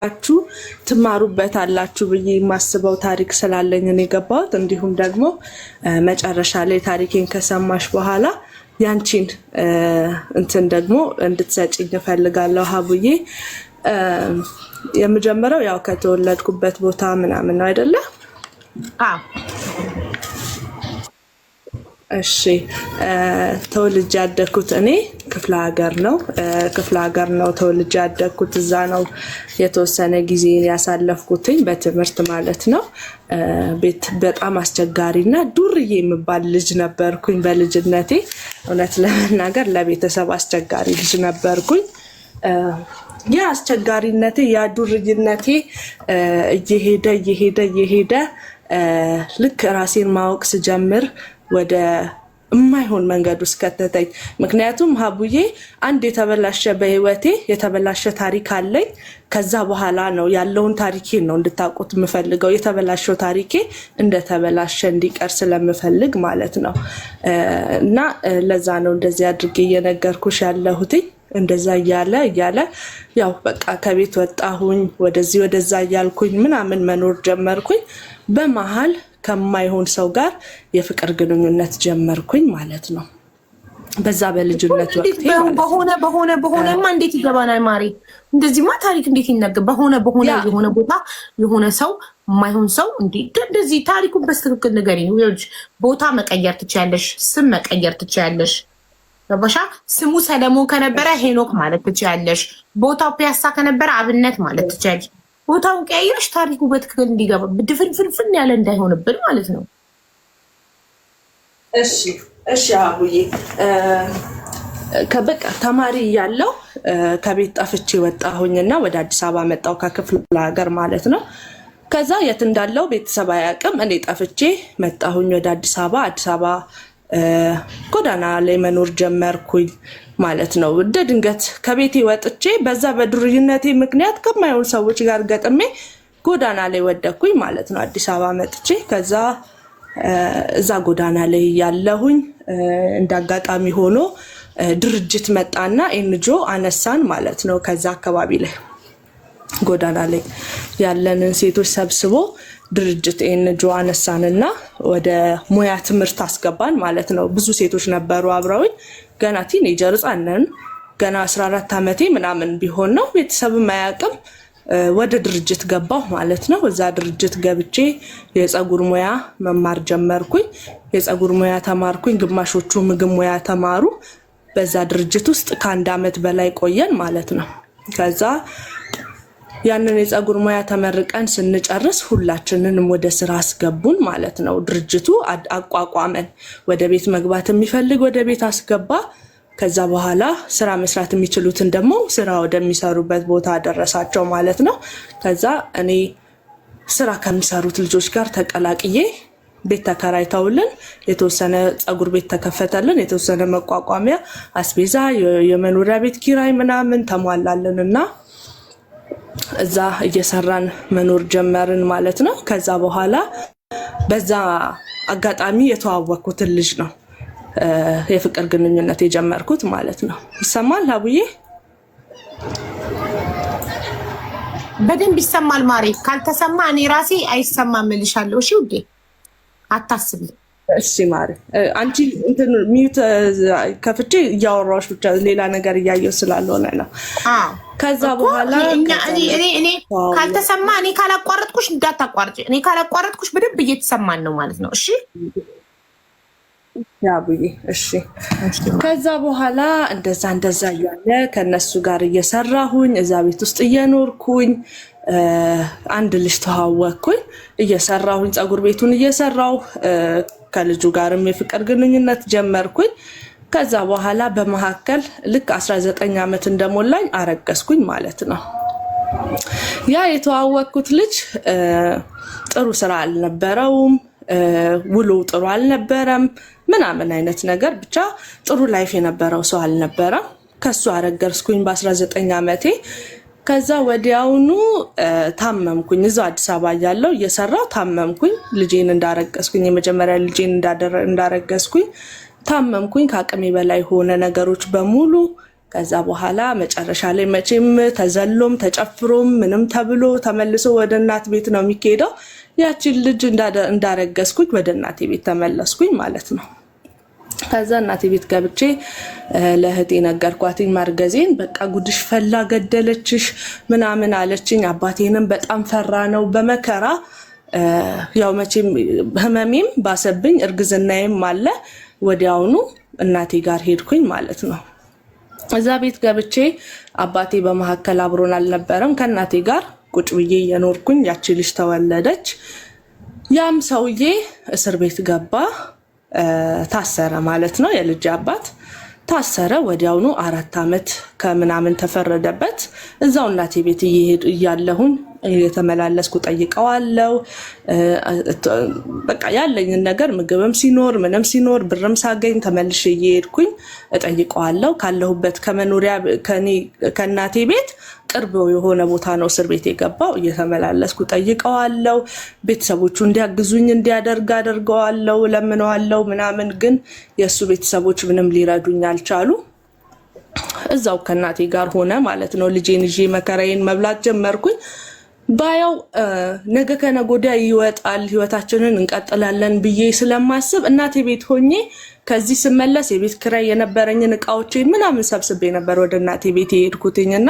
አችሁ ትማሩበታላችሁ ብዬ የማስበው ታሪክ ስላለኝ ነው የገባሁት። እንዲሁም ደግሞ መጨረሻ ላይ ታሪኬን ከሰማሽ በኋላ ያንቺን እንትን ደግሞ እንድትሰጪኝ እፈልጋለሁ ሀቡዬ። የምጀምረው ያው ከተወለድኩበት ቦታ ምናምን ነው አይደለ? አዎ። እሺ ተወልጄ ያደግኩት እኔ ክፍለ ሀገር ነው ተወልጄ ያደግኩት። እዛ ነው የተወሰነ ጊዜ ያሳለፍኩትኝ በትምህርት ማለት ነው። ቤት በጣም አስቸጋሪና ዱርዬ የምባል ልጅ ነበርኩኝ በልጅነቴ። እውነት ለመናገር ለቤተሰብ አስቸጋሪ ልጅ ነበርኩኝ። ያ አስቸጋሪነቴ ያ ዱርዬነቴ እየሄደ ልክ ራሴን ማወቅ ስጀምር ወደ የማይሆን መንገድ ውስጥ ከተተኝ። ምክንያቱም ሀቡዬ አንድ የተበላሸ በህይወቴ የተበላሸ ታሪክ አለኝ። ከዛ በኋላ ነው ያለውን ታሪኬን ነው እንድታውቁት የምፈልገው። የተበላሸው ታሪኬ እንደተበላሸ እንዲቀር ስለምፈልግ ማለት ነው። እና ለዛ ነው እንደዚህ አድርጌ እየነገርኩሽ ያለሁትኝ። እንደዛ እያለ ያው በቃ ከቤት ወጣሁኝ፣ ወደዛ እያልኩኝ ምናምን መኖር ጀመርኩኝ። በመሀል ከማይሆን ሰው ጋር የፍቅር ግንኙነት ጀመርኩኝ ማለት ነው። በዛ በልጅነት ወቅት በሆነማ እንዴት ይገባናል ማሪ? እንደዚህማ ታሪክ እንዴት ይነገር? የሆነ ቦታ የሆነ ሰው የማይሆን ሰው እንደዚህ ታሪኩን በስትክክል ንገሪኝ። ቦታ መቀየር ትችያለሽ፣ ስም መቀየር ትችያለሽ። ገባሻ? ስሙ ሰለሞን ከነበረ ሄኖክ ማለት ትችያለሽ። ቦታው ፒያሳ ከነበረ አብነት ማለት ትችያለሽ። ቦታውን ቀያየሽ ታሪኩ በትክክል እንዲገባ ድፍንፍንፍን ያለ እንዳይሆንብን ማለት ነው። እሺ አቡዬ። ከበቃ ተማሪ እያለሁ ከቤት ጠፍቼ ወጣሁኝና ወደ አዲስ አበባ መጣሁ፣ ከክፍለ ሀገር ማለት ነው። ከዛ የት እንዳለው ቤተሰብ አያውቅም። እኔ ጠፍቼ መጣሁኝ ወደ አዲስ አበባ ጎዳና ላይ መኖር ጀመርኩኝ ማለት ነው። እንደ ድንገት ከቤቴ ወጥቼ በዛ በዱርዬነቴ ምክንያት ከማይሆን ሰዎች ጋር ገጥሜ ጎዳና ላይ ወደኩኝ ማለት ነው። አዲስ አበባ መጥቼ ከዛ እዛ ጎዳና ላይ ያለሁኝ እንዳጋጣሚ ሆኖ ድርጅት መጣና ኤንጂኦ አነሳን ማለት ነው። ከዛ አካባቢ ላይ ጎዳና ላይ ያለንን ሴቶች ሰብስቦ ድርጅት ኤንጂኦ አነሳንና ወደ ሙያ ትምህርት አስገባን ማለት ነው። ብዙ ሴቶች ነበሩ አብረውኝ። ገና ቲኔጀር ሕፃን ነን። ገና 14 ዓመቴ ምናምን ቢሆን ነው። ቤተሰብም አያውቅም። ወደ ድርጅት ገባሁ ማለት ነው። እዛ ድርጅት ገብቼ የፀጉር ሙያ መማር ጀመርኩኝ። የፀጉር ሙያ ተማርኩኝ። ግማሾቹ ምግብ ሙያ ተማሩ። በዛ ድርጅት ውስጥ ከ1 ዓመት በላይ ቆየን ማለት ነው። ከዛ ያንን የፀጉር ሙያ ተመርቀን ስንጨርስ ሁላችንንም ወደ ስራ አስገቡን ማለት ነው። ድርጅቱ አቋቋመን። ወደ ቤት መግባት የሚፈልግ ወደ ቤት አስገባ። ከዛ በኋላ ስራ መስራት የሚችሉትን ደግሞ ስራ ወደሚሰሩበት ቦታ አደረሳቸው ማለት ነው። ከዛ እኔ ስራ ከሚሰሩት ልጆች ጋር ተቀላቅዬ ቤት ተከራይተውልን የተወሰነ ፀጉር ቤት ተከፈተልን። የተወሰነ መቋቋሚያ፣ አስቤዛ፣ የመኖሪያ ቤት ኪራይ ምናምን ተሟላለንና እዛ እየሰራን መኖር ጀመርን ማለት ነው። ከዛ በኋላ በዛ አጋጣሚ የተዋወቅኩትን ልጅ ነው የፍቅር ግንኙነት የጀመርኩት ማለት ነው። ይሰማል አቡዬ? በደንብ ይሰማል ማሪ። ካልተሰማ እኔ ራሴ አይሰማም እልሻለሁ። እሺ ውዴ አታስቢ። እሺ ማሪ። አንቺ እንትን ሚውት ከፍቼ እያወራሁሽ ብቻ ሌላ ነገር እያየሁ ስላልሆነ ነው። ከዛ በኋላ እኔ ካልተሰማ እኔ ካላቋረጥኩሽ እንዳታቋርጪ። እኔ ካላቋረጥኩሽ በደንብ እየተሰማን ነው ማለት ነው። እሺ ያቡዬ። እሺ ከዛ በኋላ እንደዛ እያለ ከነሱ ጋር እየሰራሁኝ እዛ ቤት ውስጥ እየኖርኩኝ አንድ ልጅ ተዋወቅኩኝ። እየሰራሁኝ ፀጉር ቤቱን እየሰራሁ ከልጁ ጋርም የፍቅር ግንኙነት ጀመርኩኝ። ከዛ በኋላ በመካከል ልክ 19 ዓመት እንደሞላኝ አረገዝኩኝ ማለት ነው። ያ የተዋወቅኩት ልጅ ጥሩ ስራ አልነበረውም፣ ውሎ ጥሩ አልነበረም ምናምን አይነት ነገር፣ ብቻ ጥሩ ላይፍ የነበረው ሰው አልነበረም። ከሱ አረገዝኩኝ በ19 ዓመቴ። ከዛ ወዲያውኑ ታመምኩኝ። እዛው አዲስ አበባ ያለው እየሰራው ታመምኩኝ። ልጄን እንዳረገዝኩኝ የመጀመሪያ ልጄን እንዳረገዝኩኝ ታመምኩኝ። ከአቅሜ በላይ ሆነ ነገሮች በሙሉ ከዛ በኋላ መጨረሻ ላይ መቼም ተዘሎም ተጨፍሮም ምንም ተብሎ ተመልሶ ወደ እናት ቤት ነው የሚሄደው። ያቺን ልጅ እንዳረገዝኩኝ ወደ እናቴ ቤት ተመለስኩኝ ማለት ነው። ከዛ እናቴ ቤት ገብቼ ለእህቴ ነገርኳትኝ ማርገዜን። በቃ ጉድሽ ፈላ ገደለችሽ ምናምን አለችኝ። አባቴንም በጣም ፈራ ነው በመከራ ያው መቼም ህመሜም ባሰብኝ እርግዝናዬም አለ። ወዲያውኑ እናቴ ጋር ሄድኩኝ ማለት ነው። እዛ ቤት ገብቼ አባቴ በመሐከል አብሮን አልነበረም። ከእናቴ ጋር ቁጭ ብዬ የኖርኩኝ ያቺ ልጅ ተወለደች። ያም ሰውዬ እስር ቤት ገባ፣ ታሰረ ማለት ነው። የልጅ አባት ታሰረ። ወዲያውኑ 4 ዓመት ከምናምን ተፈረደበት። እዛው እናቴ ቤት እያለሁኝ የተመላለስኩ ጠይቀዋለሁ። በቃ ያለኝን ነገር ምግብም ሲኖር ምንም ሲኖር ብርም ሳገኝ ተመልሼ እየሄድኩኝ እጠይቀዋለሁ። ካለሁበት ከመኖሪያ ከእናቴ ቤት ቅርብ የሆነ ቦታ ነው እስር ቤት የገባው። እየተመላለስኩ ጠይቀዋለሁ። ቤተሰቦቹ እንዲያግዙኝ እንዲያደርግ አደርገዋለሁ፣ ለምነዋለሁ ምናምን። ግን የእሱ ቤተሰቦች ምንም ሊረዱኝ አልቻሉ። እዛው ከእናቴ ጋር ሆነ ማለት ነው። ልጄን ይዤ መከራዬን መብላት ጀመርኩኝ። ባያው ነገ ከነገ ወዲያ ይወጣል፣ ህይወታችንን እንቀጥላለን ብዬ ስለማስብ እናቴ ቤት ሆኜ ከዚህ ስመለስ የቤት ኪራይ የነበረኝን እቃዎችን ምናምን ሰብስቤ ነበር ወደ እናቴ ቤት የሄድኩትኝና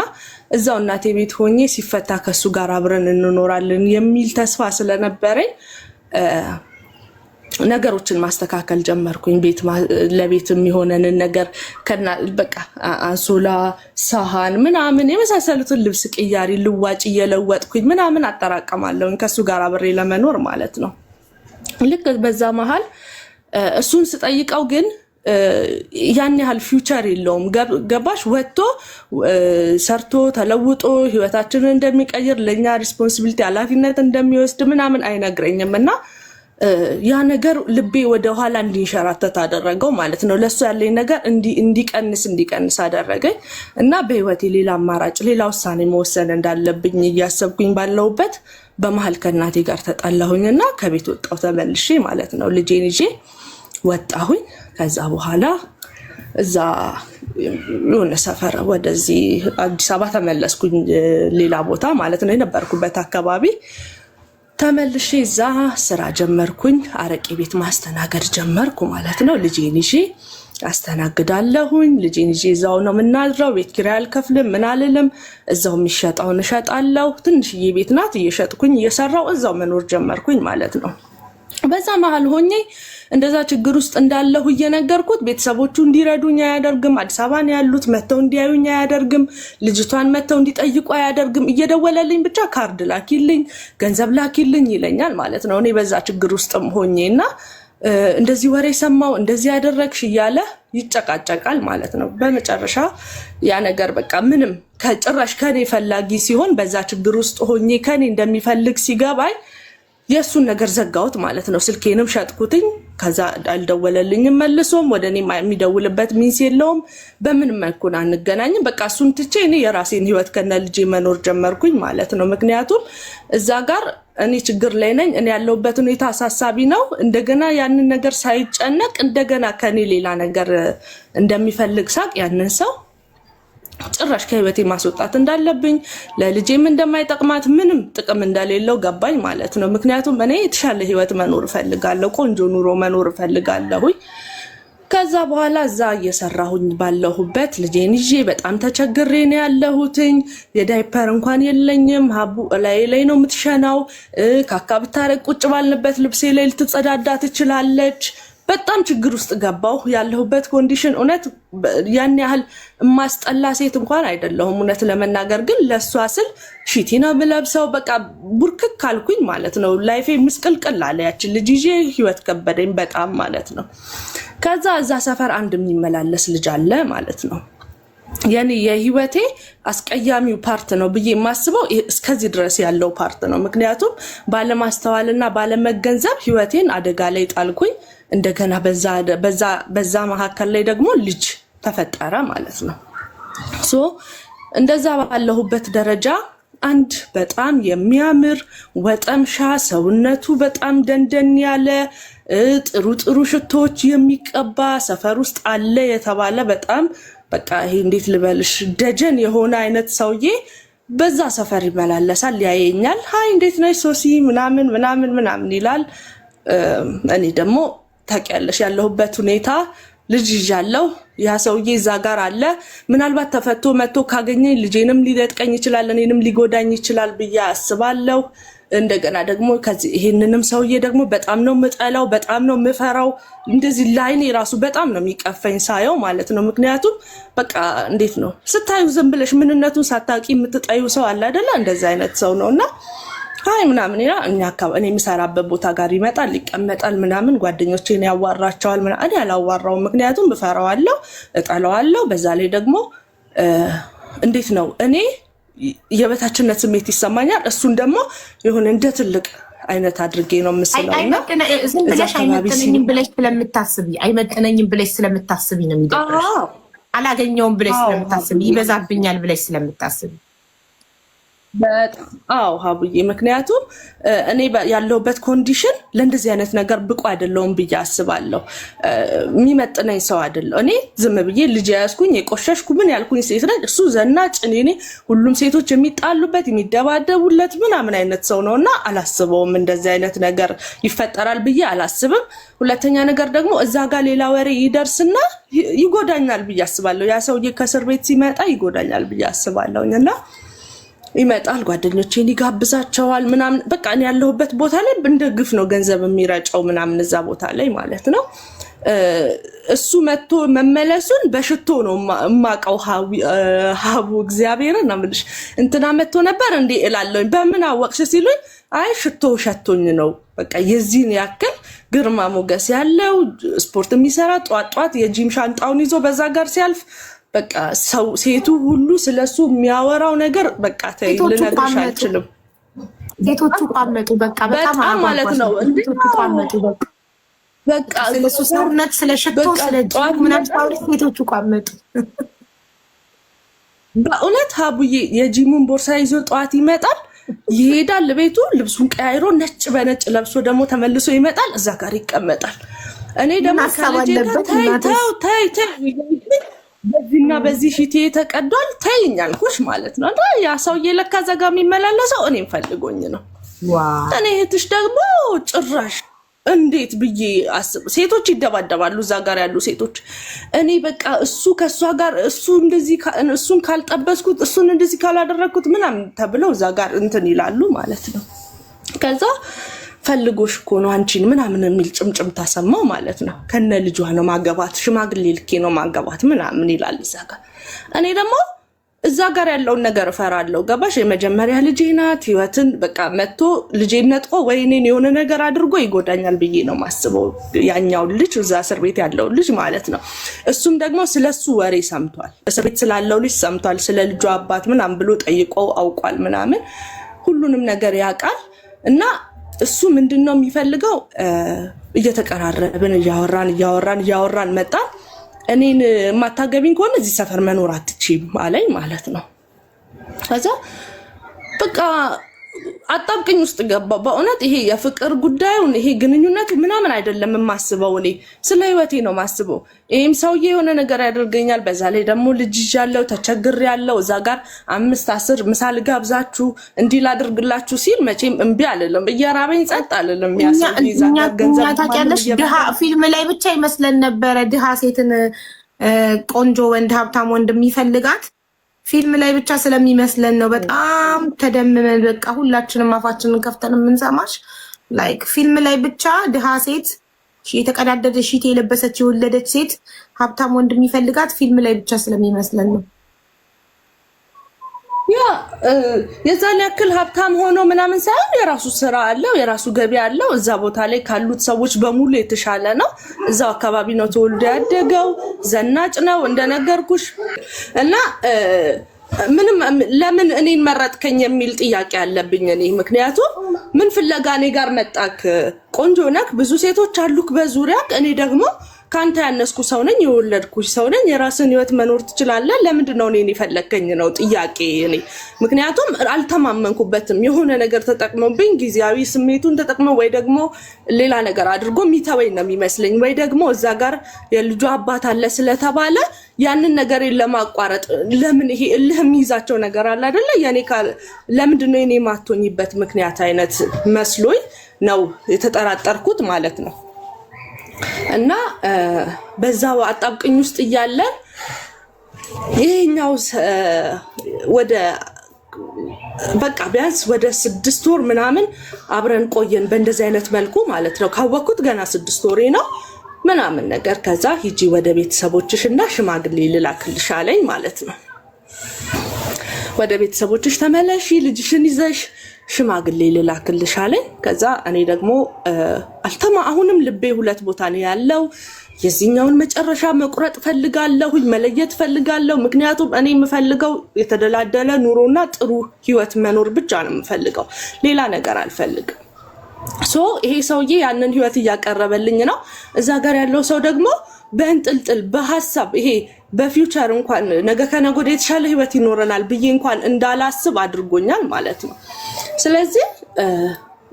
እዛው እናቴ ቤት ሆኜ ሲፈታ ከሱ ጋር አብረን እንኖራለን የሚል ተስፋ ስለነበረኝ ነገሮችን ማስተካከል ጀመርኩኝ። ለቤት የሚሆነንን ነገር በቃ አንሶላ፣ ሳህን ምናምን የመሳሰሉትን ልብስ ቅያሪ ልዋጭ እየለወጥኩኝ ምናምን አጠራቀማለሁኝ ከሱ ጋር አብሬ ለመኖር ማለት ነው። ልክ በዛ መሃል እሱን ስጠይቀው ግን ያን ያህል ፊውቸር የለውም። ገባሽ? ወጥቶ ሰርቶ ተለውጦ ህይወታችንን እንደሚቀይር ለኛ ሪስፖንሲቢሊቲ ኃላፊነት እንደሚወስድ ምናምን አይነግረኝም እና ያ ነገር ልቤ ወደ ኋላ እንዲንሸራተት አደረገው ማለት ነው። ለሱ ያለኝ ነገር እንዲቀንስ አደረገኝ እና በህይወቴ ሌላ አማራጭ ሌላ ውሳኔ መወሰን እንዳለብኝ እያሰብኩኝ ባለውበት በመሃል ከእናቴ ጋር ተጣላሁኝና ከቤት ወጣሁ ተመልሼ ማለት ነው። ልጄን ይዤ ወጣሁኝ። ከዛ በኋላ እዛ የሆነ ሰፈር ወደዚህ አዲስ አበባ ተመለስኩኝ፣ ሌላ ቦታ ማለት ነው። የነበርኩበት አካባቢ ተመልሼ እዛ ስራ ጀመርኩኝ። አረቄ ቤት ማስተናገድ ጀመርኩ ማለት ነው። ልጄን ይዤ አስተናግዳለሁኝ። ልጄን ይዤ እዛው ነው የምናድረው። ቤት ኪራይ አልከፍልም ምን አልልም። እዛው የሚሸጠውን እሸጣለሁ። ትንሽዬ ቤት ናት። እየሸጥኩኝ እየሰራው እዛው መኖር ጀመርኩኝ ማለት ነው። በዛ መሃል ሆኜ እንደዛ ችግር ውስጥ እንዳለሁ እየነገርኩት ቤተሰቦቹ እንዲረዱኝ አያደርግም። አዲስ አበባ ነው ያሉት፣ መተው እንዲያዩኝ አያደርግም። ልጅቷን መተው እንዲጠይቁ አያደርግም። እየደወለልኝ ብቻ ካርድ ላኪልኝ፣ ገንዘብ ላኪልኝ ይለኛል ማለት ነው። እኔ በዛ ችግር ውስጥም ሆኜና እንደዚህ ወሬ ሰማው እንደዚህ ያደረግሽ እያለ ይጨቃጨቃል ማለት ነው። በመጨረሻ ያ ነገር በቃ ምንም ከጭራሽ ከኔ ፈላጊ ሲሆን በዛ ችግር ውስጥ ሆኜ ከኔ እንደሚፈልግ ሲገባኝ የሱን ነገር ዘጋውት ማለት ነው። ስልኬንም ሸጥኩትኝ። ከዛ አልደወለልኝም መልሶም ወደ እኔ የሚደውልበት ሚንስ የለውም። በምን መልኩን አንገናኝም። በቃ እሱን ትቼ እኔ የራሴን ህይወት ከነ ልጄ መኖር ጀመርኩኝ ማለት ነው። ምክንያቱም እዛ ጋር እኔ ችግር ላይ ነኝ። እኔ ያለሁበት ሁኔታ አሳሳቢ ነው። እንደገና ያንን ነገር ሳይጨነቅ እንደገና ከኔ ሌላ ነገር እንደሚፈልግ ሳቅ ያንን ሰው ጭራሽ ከህይወቴ ማስወጣት እንዳለብኝ ለልጄም እንደማይጠቅማት ምንም ጥቅም እንደሌለው ገባኝ ማለት ነው። ምክንያቱም እኔ የተሻለ ህይወት መኖር እፈልጋለሁ፣ ቆንጆ ኑሮ መኖር እፈልጋለሁ። ከዛ በኋላ እዛ እየሰራሁኝ ባለሁበት ልጄን ይዤ በጣም ተቸግሬ ነው ያለሁትኝ። የዳይፐር እንኳን የለኝም። ሀቡ ላይ ነው የምትሸናው። ካካ ብታረቅ ቁጭ ባልንበት ልብሴ ላይ ልትጸዳዳ ትችላለች። በጣም ችግር ውስጥ ገባሁ። ያለሁበት ኮንዲሽን እውነት ያን ያህል ማስጠላ ሴት እንኳን አይደለሁም እውነት ለመናገር ግን ለሷ ስል ሺቲ ነው የምለብሰው። በቃ ቡርክክ ካልኩኝ ማለት ነው። ላይፌ ምስቅልቅል አለ። ያችን ልጅ ይዤ ህይወት ከበደኝ በጣም ማለት ነው። ከዛ እዛ ሰፈር አንድ የሚመላለስ ልጅ አለ ማለት ነው። ያኔ የህይወቴ አስቀያሚው ፓርት ነው ብዬ የማስበው እስከዚህ ድረስ ያለው ፓርት ነው። ምክንያቱም ባለማስተዋልና ባለመገንዘብ ህይወቴን አደጋ ላይ ጣልኩኝ። እንደገና በዛ መካከል ላይ ደግሞ ልጅ ተፈጠረ ማለት ነው። እንደዛ ባለሁበት ደረጃ አንድ በጣም የሚያምር ወጠምሻ ሰውነቱ በጣም ደንደን ያለ ጥሩ ሽቶች የሚቀባ ሰፈር ውስጥ አለ የተባለ በጣም በቃ ይሄ እንዴት ልበልሽ ደጀን የሆነ አይነት ሰውዬ በዛ ሰፈር ይመላለሳል፣ ያየኛል። ሃይ እንዴት ነሽ ሶሲ ምናምን ምናምን ምናምን ይላል። እኔ ደግሞ ታውቂያለሽ ያለሁበት ሁኔታ ልጅ ይዣለሁ። ያ ሰውዬ እዛ ጋር አለ። ምናልባት ተፈቶ መጥቶ ካገኘኝ ልጄንም ሊደጥቀኝ ይችላል፣ እኔንም ሊጎዳኝ ይችላል ብዬ አስባለሁ። እንደገና ደግሞ ከዚህ ይሄንንም ሰውዬ ደግሞ በጣም ነው የምጠላው፣ በጣም ነው የምፈራው። እንደዚህ ላይኔ ራሱ በጣም ነው የሚቀፈኝ ሳየው ማለት ነው። ምክንያቱም በቃ እንዴት ነው ስታዩ ዝም ብለሽ ምንነቱን ሳታውቂ የምትጠዩ ሰው አለ አይደለ? እንደዚህ አይነት ሰው ነውና ሃይ ምናምን ይላል። እኛ አካባቢ እኔ የምሰራበት ቦታ ጋር ይመጣል፣ ይቀመጣል፣ ምናምን ጓደኞቼን ያዋራቸዋል። እኔ አላዋራውም፣ ምክንያቱም እፈራዋለሁ፣ እጠላዋለሁ። በዛ ላይ ደግሞ እንዴት ነው እኔ የበታችነት ስሜት ይሰማኛል። እሱን ደግሞ የሆነ እንደ ትልቅ አይነት አድርጌ ነው የምስለው። ዝም ብለሽ አይመጥነኝም ብለሽ ስለምታስቢ ነው የሚደብረሽ። አላገኘውም ብለሽ ስለምታስቢ፣ ይበዛብኛል ብለሽ ስለምታስቢ በጣም አዎ ሀቡዬ። ምክንያቱም እኔ ያለሁበት ኮንዲሽን ለእንደዚህ አይነት ነገር ብቁ አይደለሁም ብዬ አስባለሁ። የሚመጥነኝ ሰው አይደለሁ። እኔ ዝም ብዬ ልጅ ያዝኩኝ የቆሸሽኩ ምን ያልኩኝ ሴት ነኝ። እሱ ዘናጭ፣ እኔ ሁሉም ሴቶች የሚጣሉበት የሚደባደቡለት ምናምን አይነት ሰው ነው እና አላስበውም። እንደዚህ አይነት ነገር ይፈጠራል ብዬ አላስብም። ሁለተኛ ነገር ደግሞ እዛ ጋር ሌላ ወሬ ይደርስና ይጎዳኛል ብዬ አስባለሁ። ያ ሰውዬ ከእስር ቤት ሲመጣ ይጎዳኛል ብዬ አስባለሁኝ እና ይመጣል፣ ጓደኞቼን ይጋብዛቸዋል ምናምን። በቃ እኔ ያለሁበት ቦታ ላይ እንደ ግፍ ነው ገንዘብ የሚረጨው ምናምን እዛ ቦታ ላይ ማለት ነው። እሱ መጥቶ መመለሱን በሽቶ ነው የማውቀው። ሀቡ እግዚአብሔርን ነው የምልሽ። እንትና መጥቶ ነበር እንዴ እላለሁኝ። በምን አወቅሽ ሲሉኝ አይ ሽቶ ሸቶኝ ነው። በቃ የዚህን ያክል ግርማ ሞገስ ያለው ስፖርት የሚሰራ ጧት የጂም ሻንጣውን ይዞ በዛ ጋር ሲያልፍ በቃ ሰው ሴቱ ሁሉ ስለሱ የሚያወራው ነገር በቃ ተይ ልነግርሽ አልችልም። ሴቶቹ ቋመጡ በቃ በጣም ማለት ነው። ሴቶቹ ቋመጡ በቃ ስለሱ ሰውነት ስለሽቶ ስለጧት ምናምን ሴቶቹ ቋመጡ። በእውነት ሀቡዬ የጂሙን ቦርሳ ይዞ ጠዋት ይመጣል፣ ይሄዳል ቤቱ፣ ልብሱን ቀያይሮ ነጭ በነጭ ለብሶ ደግሞ ተመልሶ ይመጣል፣ እዛ ጋር ይቀመጣል። እኔ ደግሞ ከልጄ ጋር ተይ በዚህና በዚህ ፊቴ ተቀዷል ተይኝ አልኩሽ ማለት ነው። ያ ሰውዬ ለካ ዘጋ የሚመላለሰው እኔም ፈልጎኝ ነው። እኔ እህትሽ ደግሞ ጭራሽ እንዴት ብዬ አስብ። ሴቶች ይደባደባሉ እዛ ጋር ያሉ ሴቶች። እኔ በቃ እሱ ከሷ ጋር እሱን ካልጠበስኩት እሱን እንደዚህ ካላደረግኩት ምናምን ተብለው እዛ ጋር እንትን ይላሉ ማለት ነው። ከዛ ፈልጎሽ እኮ ነው አንቺን ምናምን የሚል ጭምጭም ታሰማው ማለት ነው። ከነ ልጇ ነው ማገባት፣ ሽማግሌ ልኬ ነው ማገባት ምናምን ይላል እዛ ጋር። እኔ ደግሞ እዛ ጋር ያለውን ነገር እፈራለሁ። ገባሽ? የመጀመሪያ ልጄ ናት። ህይወትን በቃ መጥቶ ልጄን ነጥቆ ወይ እኔን የሆነ ነገር አድርጎ ይጎዳኛል ብዬ ነው ማስበው። ያኛውን ልጅ እዛ እስር ቤት ያለውን ልጅ ማለት ነው። እሱም ደግሞ ስለሱ ወሬ ሰምቷል፣ እስር ቤት ስላለው ልጅ ሰምቷል። ስለ ልጇ አባት ምናምን ብሎ ጠይቆ አውቋል ምናምን፣ ሁሉንም ነገር ያውቃል። እና እሱ ምንድነው የሚፈልገው? እየተቀራረብን እያወራን መጣ። እኔን የማታገቢኝ ከሆነ እዚህ ሰፈር መኖር አትችይም አለኝ ማለት ነው። ከዛ በቃ አጣብቅኝ ውስጥ ገባ። በእውነት ይሄ የፍቅር ጉዳዩን ይሄ ግንኙነቱ ምናምን አይደለም የማስበው፣ እኔ ስለ ህይወቴ ነው የማስበው። ይሄም ሰውዬ የሆነ ነገር ያደርገኛል፣ በዛ ላይ ደግሞ ልጅ ይዣለሁ፣ ተቸግሬያለሁ። እዛ ጋር 5-10 ምሳል ጋብዛችሁ እንዲህ ላድርግላችሁ ሲል መቼም እምቢ አልልም፣ እየራበኝ ጸጥ አልልም። ታውቂያለሽ፣ ድሃ ፊልም ላይ ብቻ ይመስለን ነበረ ድሃ ሴትን ቆንጆ ወንድ ሀብታም ወንድ የሚፈልጋት ፊልም ላይ ብቻ ስለሚመስለን ነው። በጣም ተደምመን በቃ ሁላችንም አፋችንን ከፍተን የምንሰማሽ ላይክ ፊልም ላይ ብቻ ድሃ ሴት የተቀዳደደ ሺት የለበሰች የወለደች ሴት ሀብታም ወንድ የሚፈልጋት ፊልም ላይ ብቻ ስለሚመስለን ነው። ያ የዛን ያክል ሀብታም ሆኖ ምናምን ሳይሆን የራሱ ስራ አለው፣ የራሱ ገቢ አለው። እዛ ቦታ ላይ ካሉት ሰዎች በሙሉ የተሻለ ነው። እዛው አካባቢ ነው ተወልዶ ያደገው። ዘናጭ ነው እንደነገርኩሽ። እና ምንም ለምን እኔን መረጥከኝ የሚል ጥያቄ አለብኝ እኔ። ምክንያቱም ምን ፍለጋ እኔ ጋር መጣክ? ቆንጆ ነክ፣ ብዙ ሴቶች አሉክ በዙሪያ። እኔ ደግሞ ካንተ ያነስኩ ሰው ነኝ፣ የወለድኩሽ ሰው ነኝ፣ የራስን ህይወት መኖር ትችላለህ። ለምንድን ነው እኔን የፈለከኝ ነው ጥያቄ እኔ። ምክንያቱም አልተማመንኩበትም። የሆነ ነገር ተጠቅሞብኝ ጊዜያዊ ስሜቱን ተጠቅመው ወይ ደግሞ ሌላ ነገር አድርጎ የሚተወኝ ነው የሚመስለኝ፣ ወይ ደግሞ እዛ ጋር የልጁ አባት አለ ስለተባለ ያንን ነገር ለማቋረጥ ለምን ይሄ እልህ የሚይዛቸው ነገር አለ አይደለ? ለምንድን ነው እኔ የማትሆኝበት ምክንያት አይነት መስሎኝ ነው የተጠራጠርኩት ማለት ነው። እና በዛው አጣብቅኝ ውስጥ እያለ ይሄኛው ወደ በቃ ቢያንስ ወደ 6 ወር ምናምን አብረን ቆየን በእንደዚህ አይነት መልኩ ማለት ነው። ካወቅኩት ገና 6 ወሬ ነው ምናምን ነገር። ከዛ ሂጂ ወደ ቤተሰቦችሽና ሽማግሌ ልላክልሽ አለኝ ማለት ነው። ወደ ቤተሰቦችሽ ተመለሺ፣ ልጅሽን ይዘሽ ሽማግሌ ልላክልሽ አለኝ። ከዛ እኔ ደግሞ አሁንም ልቤ 2 ቦታ ነው ያለው። የዚህኛውን መጨረሻ መቁረጥ ፈልጋለሁ፣ መለየት ፈልጋለሁ። ምክንያቱም እኔ የምፈልገው የተደላደለ ኑሮና ጥሩ ህይወት መኖር ብቻ ነው የምፈልገው፣ ሌላ ነገር አልፈልግም። ይሄ ሰውዬ ያንን ህይወት እያቀረበልኝ ነው። እዛ ጋር ያለው ሰው ደግሞ በእንጥልጥል በሐሳብ ይሄ በፊውቸር እንኳን ነገ ከነገ ወዲያ የተሻለ ህይወት ይኖረናል ብዬ እንኳን እንዳላስብ አድርጎኛል ማለት ነው። ስለዚህ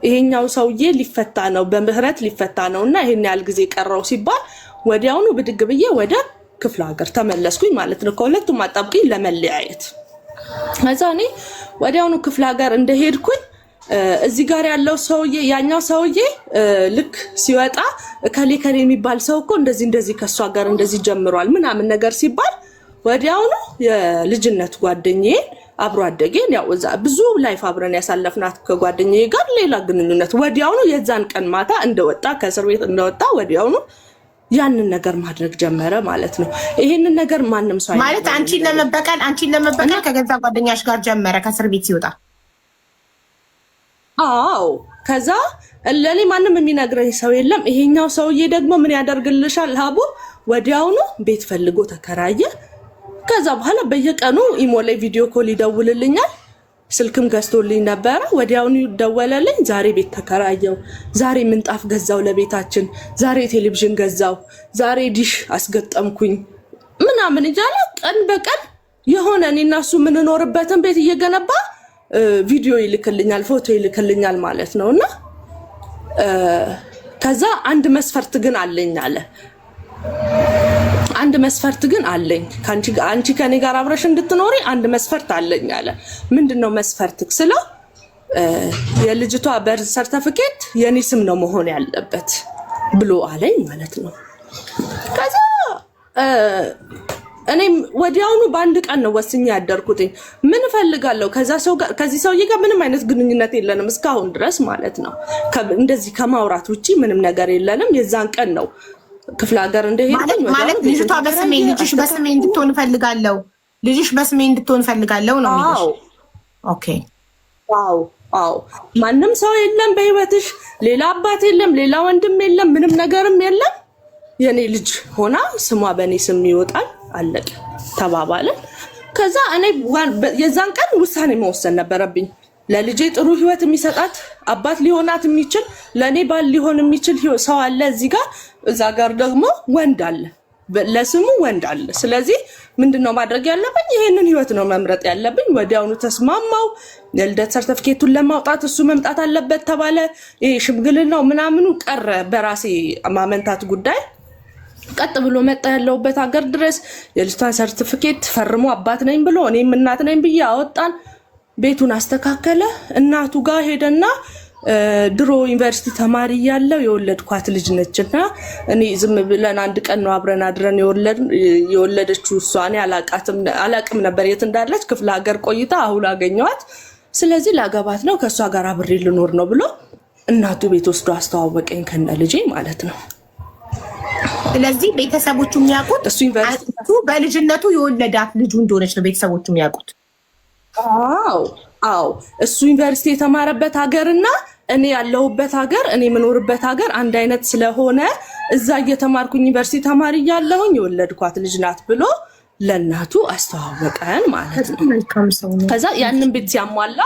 ይሄኛው ሰውዬ ሊፈታ ነው፣ በምህረት ሊፈታ ነውና ይሄን ያህል ጊዜ ቀረው ሲባል ወዲያውኑ ብድግ ብዬ ወደ ክፍለ ሀገር ተመለስኩኝ ማለት ነው። ከሁለቱም አጣብቂኝ ለመለያየት። ከዛ እኔ ወዲያውኑ ክፍለ ሀገር እንደሄድኩኝ እዚህ ጋር ያለው ሰውዬ ያኛው ሰውዬ ልክ ሲወጣ ከሌ የሚባል ሰው እኮ እንደዚህ ከሷ ጋር እንደዚህ ጀምሯል ምናምን ነገር ሲባል ወዲያውኑ የልጅነት ጓደኛዬ አብሮ አደገን ያው እዛ ብዙ ላይፍ አብረን ያሳለፍናት ከጓደኛዬ ጋር ሌላ ግንኙነት ወዲያውኑ የዛን ቀን ማታ እንደወጣ ከእስር ቤት እንደወጣ ወዲያውኑ ያንን ነገር ማድረግ ጀመረ ማለት ነው። ይሄንን ነገር ማንም ሰው ማለት አንቺን ለመበቀል ከገዛ ጓደኛሽ ጋር ጀመረ ከእስር ቤት ሲወጣ። አዎ ከዛ ለኔ ማንም የሚነግረኝ ሰው የለም። ይሄኛው ሰውዬ ደግሞ ምን ያደርግልሻል ሀቡ ወዲያውኑ ቤት ፈልጎ ተከራየ። ከዛ በኋላ በየቀኑ ኢሞ ላይ ቪዲዮ ኮል ይደውልልኛል። ስልክም ገዝቶልኝ ነበር። ወዲያውኑ ደወለልኝ። ዛሬ ቤት ተከራየው፣ ዛሬ ምንጣፍ ገዛው ለቤታችን፣ ዛሬ ቴሌቪዥን ገዛው፣ ዛሬ ዲሽ አስገጠምኩኝ ምናምን እያለ ቀን በቀን የሆነ እኔና እሱ የምንኖርበትን ቤት እየገነባ ቪዲዮ ይልክልኛል፣ ፎቶ ይልክልኛል ማለት ነውና ከዛ አንድ መስፈርት ግን አለኝ አለ። አንድ መስፈርት ግን አለኝ አንቺ ከኔ ጋር አብረሽ እንድትኖሪ አንድ መስፈርት አለኝ አለ። ምንድነው መስፈርትክ ስለው የልጅቷ በርዝ ሰርተፊኬት የኔ ስም ነው መሆን ያለበት ብሎ አለኝ ማለት ነው። ከዛ እኔም ወዲያውኑ በአንድ ቀን ነው ወስኜ ያደርኩት። ምን ፈልጋለሁ ከዚህ ሰውዬ ጋር ምንም አይነት ግንኙነት የለንም እስካሁን ድረስ ማለት ነው። እንደዚህ ከማውራት ውጪ ምንም ነገር የለንም። የዛን ቀን ነው ክፍለ ሀገር እንደሄድኩኝ ማለት ልጅቷ በስሜ ልጅሽ በስሜ እንድትሆን ፈልጋለሁ፣ ልጅሽ በስሜ እንድትሆን ፈልጋለሁ ነው የሚልሽ? ኦኬ አዎ ማንም ሰው የለም በህይወትሽ፣ ሌላ አባት የለም፣ ሌላ ወንድም የለም፣ ምንም ነገርም የለም። የኔ ልጅ ሆና ስሟ በእኔ ስም ይወጣል፣ አለቀ ተባባልን። ከዛ እኔ የዛን ቀን ውሳኔ መወሰን ነበረብኝ። ለልጄ ጥሩ ህይወት የሚሰጣት አባት ሊሆናት የሚችል ለኔ ባል ሊሆን የሚችል ሰው አለ እዚህ ጋር፣ እዛ ጋር ደግሞ ወንድ አለ፣ ለስሙ ወንድ አለ። ስለዚህ ምንድነው ማድረግ ያለብኝ? ይሄንን ህይወት ነው መምረጥ ያለብኝ። ወዲያውኑ ተስማማው። የልደት ሰርተፊኬቱን ለማውጣት እሱ መምጣት አለበት ተባለ። ይሄ ሽምግልናው ምናምኑ ቀረ። በራሴ ማመንታት ጉዳይ ቀጥ ብሎ መጣ። ያለውበት ሀገር ድረስ የልጅቷን ሰርቲፊኬት ፈርሞ አባት ነኝ ብሎ እኔም እናት ነኝ ብዬ አወጣን። ቤቱን አስተካከለ። እናቱ ጋር ሄደና ድሮ ዩኒቨርሲቲ ተማሪ ያለው የወለድኳት ልጅ ነችና እኔ ዝም ብለን አንድ ቀን ነው አብረን አድረን የወለደችው እሷ። እኔ አላቅም ነበር የት እንዳለች። ክፍለ ሀገር ቆይታ አሁን አገኘኋት። ስለዚህ ላገባት ነው ከሷ ጋር አብሬ ልኖር ነው ብሎ እናቱ ቤት ወስዶ አስተዋወቀኝ ከነ ልጄ ማለት ነው። ስለዚህ ቤተሰቦቹ የሚያውቁት እሱ በልጅነቱ የወለዳት ልጁ እንደሆነች ነው ቤተሰቦቹ የሚያውቁት። አዎ እሱ ዩኒቨርሲቲ የተማረበት ሀገርና እኔ ያለሁበት ሀገር እኔ የምኖርበት ሀገር አንድ አይነት ስለሆነ እዛ እየተማርኩኝ ዩኒቨርሲቲ ተማሪ ያለሁኝ የወለድኳት ልጅ ናት ብሎ ለእናቱ አስተዋወቀን ማለት ነው። ከዛ ያንን ቤት ሲያሟላ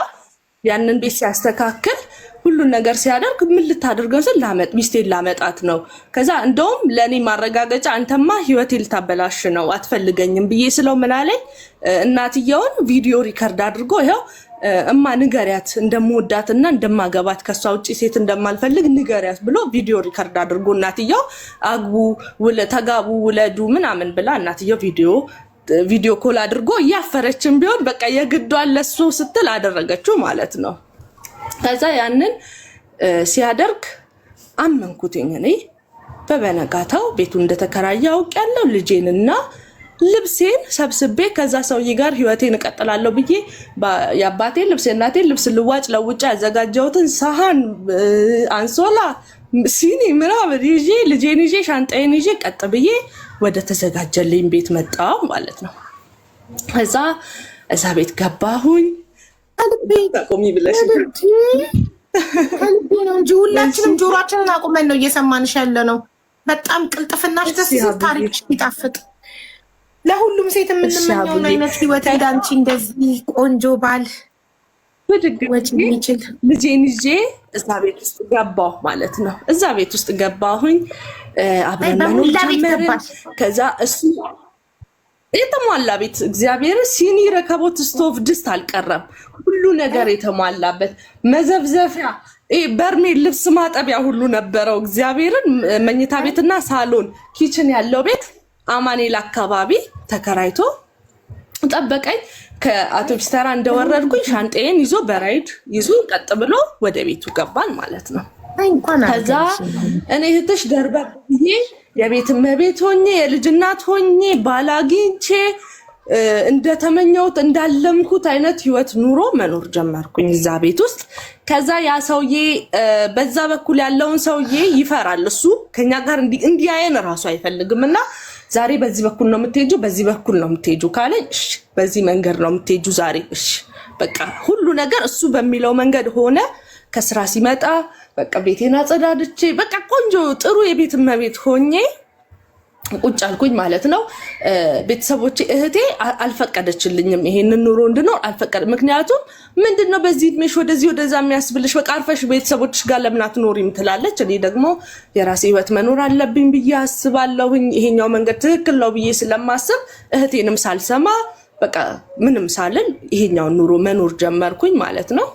ያንን ቤት ሲያስተካክል ሁሉን ነገር ሲያደርግ ምን ልታደርገው ስል ሚስቴን ላመጣት ነው። ከዛ እንደውም ለኔ ማረጋገጫ አንተማ ህይወቴ ልታበላሽ ነው አትፈልገኝም ብዬ ስለው ምን አለኝ፣ እናትየውን ቪዲዮ ሪከርድ አድርጎ ይኸው እማ ንገሪያት እንደምወዳትና እንደማገባት ከሷ ውጪ ሴት እንደማልፈልግ ንገሪያት ብሎ ቪዲዮ ሪከርድ አድርጎ እናትየው አግቡ ተጋቡ ውለዱ ምናምን ብላ እናትየው ቪዲዮ ኮል አድርጎ እያፈረችም ቢሆን በቃ የግዷን ለሱ ስትል አደረገችው ማለት ነው። ከዛ ያንን ሲያደርግ አመንኩትኝ እኔ። በበነጋታው ቤቱ እንደተከራየ አውቄያለሁ። ልጄንና ልብሴን ሰብስቤ ከዛ ሰውዬ ጋር ህይወቴን እቀጥላለሁ ብዬ የአባቴን ልብስ የእናቴን ልብስ ልዋጭ ለውጭ ያዘጋጀሁትን ሳህን፣ አንሶላ፣ ሲኒ ምናምን ይዤ ልጄን ይዤ ሻንጣዬን ይዤ ቀጥ ብዬ ወደ ተዘጋጀልኝ ቤት መጣሁ ማለት ነው። ከዛ እዛ ቤት ገባሁኝ። ቆሚ ብለሽ ከልቤ ነው እንጂ ሁላችንም ጆሮአችንን አቁመን ነው እየሰማንሽ ያለ ነው። በጣም ቅልጥፍናሽ ደስ ሲል ታሪክሽ ይጣፍጥ። ለሁሉም ሴት የምንመኘውን አይነት ህይወት እንዳንቺ እንደዚህ ቆንጆ ባል ወጭ የሚችል ልጄን ይዤ እዛ ቤት ውስጥ ገባሁ ማለት ነው። እዛ ቤት ውስጥ ገባሁኝ። አብረን መኖር ጀመርን። ከዛ እሱ የተሟላ ቤት እግዚአብሔር ሲኒ፣ ረከቦት፣ ስቶቭ፣ ድስት አልቀረም። ሁሉ ነገር የተሟላበት መዘብዘፊያ፣ በርሜል፣ ልብስ ማጠቢያ ሁሉ ነበረው። እግዚአብሔርን መኝታ ቤትና ሳሎን ኪችን ያለው ቤት አማኔል አካባቢ ተከራይቶ ጠበቀኝ። ከአውቶቡስ ተራ እንደወረድኩኝ ሻንጤን ይዞ በራይድ ይዞ ቀጥ ብሎ ወደ ቤቱ ገባን ማለት ነው። ከዛ እኔ እህትሽ ደርበብ ብዬ የቤት እመቤት ሆኜ የልጅ እናት ሆኜ ባላግኝቼ እንደተመኘሁት እንዳለምኩት አይነት ህይወት ኑሮ መኖር ጀመርኩኝ እዛ ቤት ውስጥ። ከዛ ያ ሰውዬ በዛ በኩል ያለውን ሰውዬ ይፈራል። እሱ ከኛ ጋር እንዲያየን እራሱ አይፈልግም እና ዛሬ በዚህ በኩል ነው የምትሄጂው፣ በዚህ በኩል ነው የምትሄጂው ካለኝ እሺ በዚህ መንገድ ነው የምትሄጂው ዛሬ እሺ በቃ ሁሉ ነገር እሱ በሚለው መንገድ ሆነ። ከስራ ሲመጣ በቃ ቤቴን አጸዳድቼ በቃ ቆንጆ ጥሩ የቤት እመቤት ሆኜ ቁጭ አልኩኝ ማለት ነው። ቤተሰቦቼ እህቴ አልፈቀደችልኝም ይሄንን ኑሮ እንድኖር አልፈቀደ። ምክንያቱም ምንድነው በዚህ እድሜሽ ወደዚህ ወደዛ የሚያስብልሽ በቃ አርፈሽ ቤተሰቦችሽ ጋር ለምን አትኖሪም ትላለች። እኔ ደግሞ የራሴ ህይወት መኖር አለብኝ ብዬ አስባለሁኝ። ይሄኛው መንገድ ትክክል ነው ብዬ ስለማስብ እህቴንም ሳልሰማ በቃ ምንም ሳልን ይሄኛውን ኑሮ መኖር ጀመርኩኝ ማለት ነው።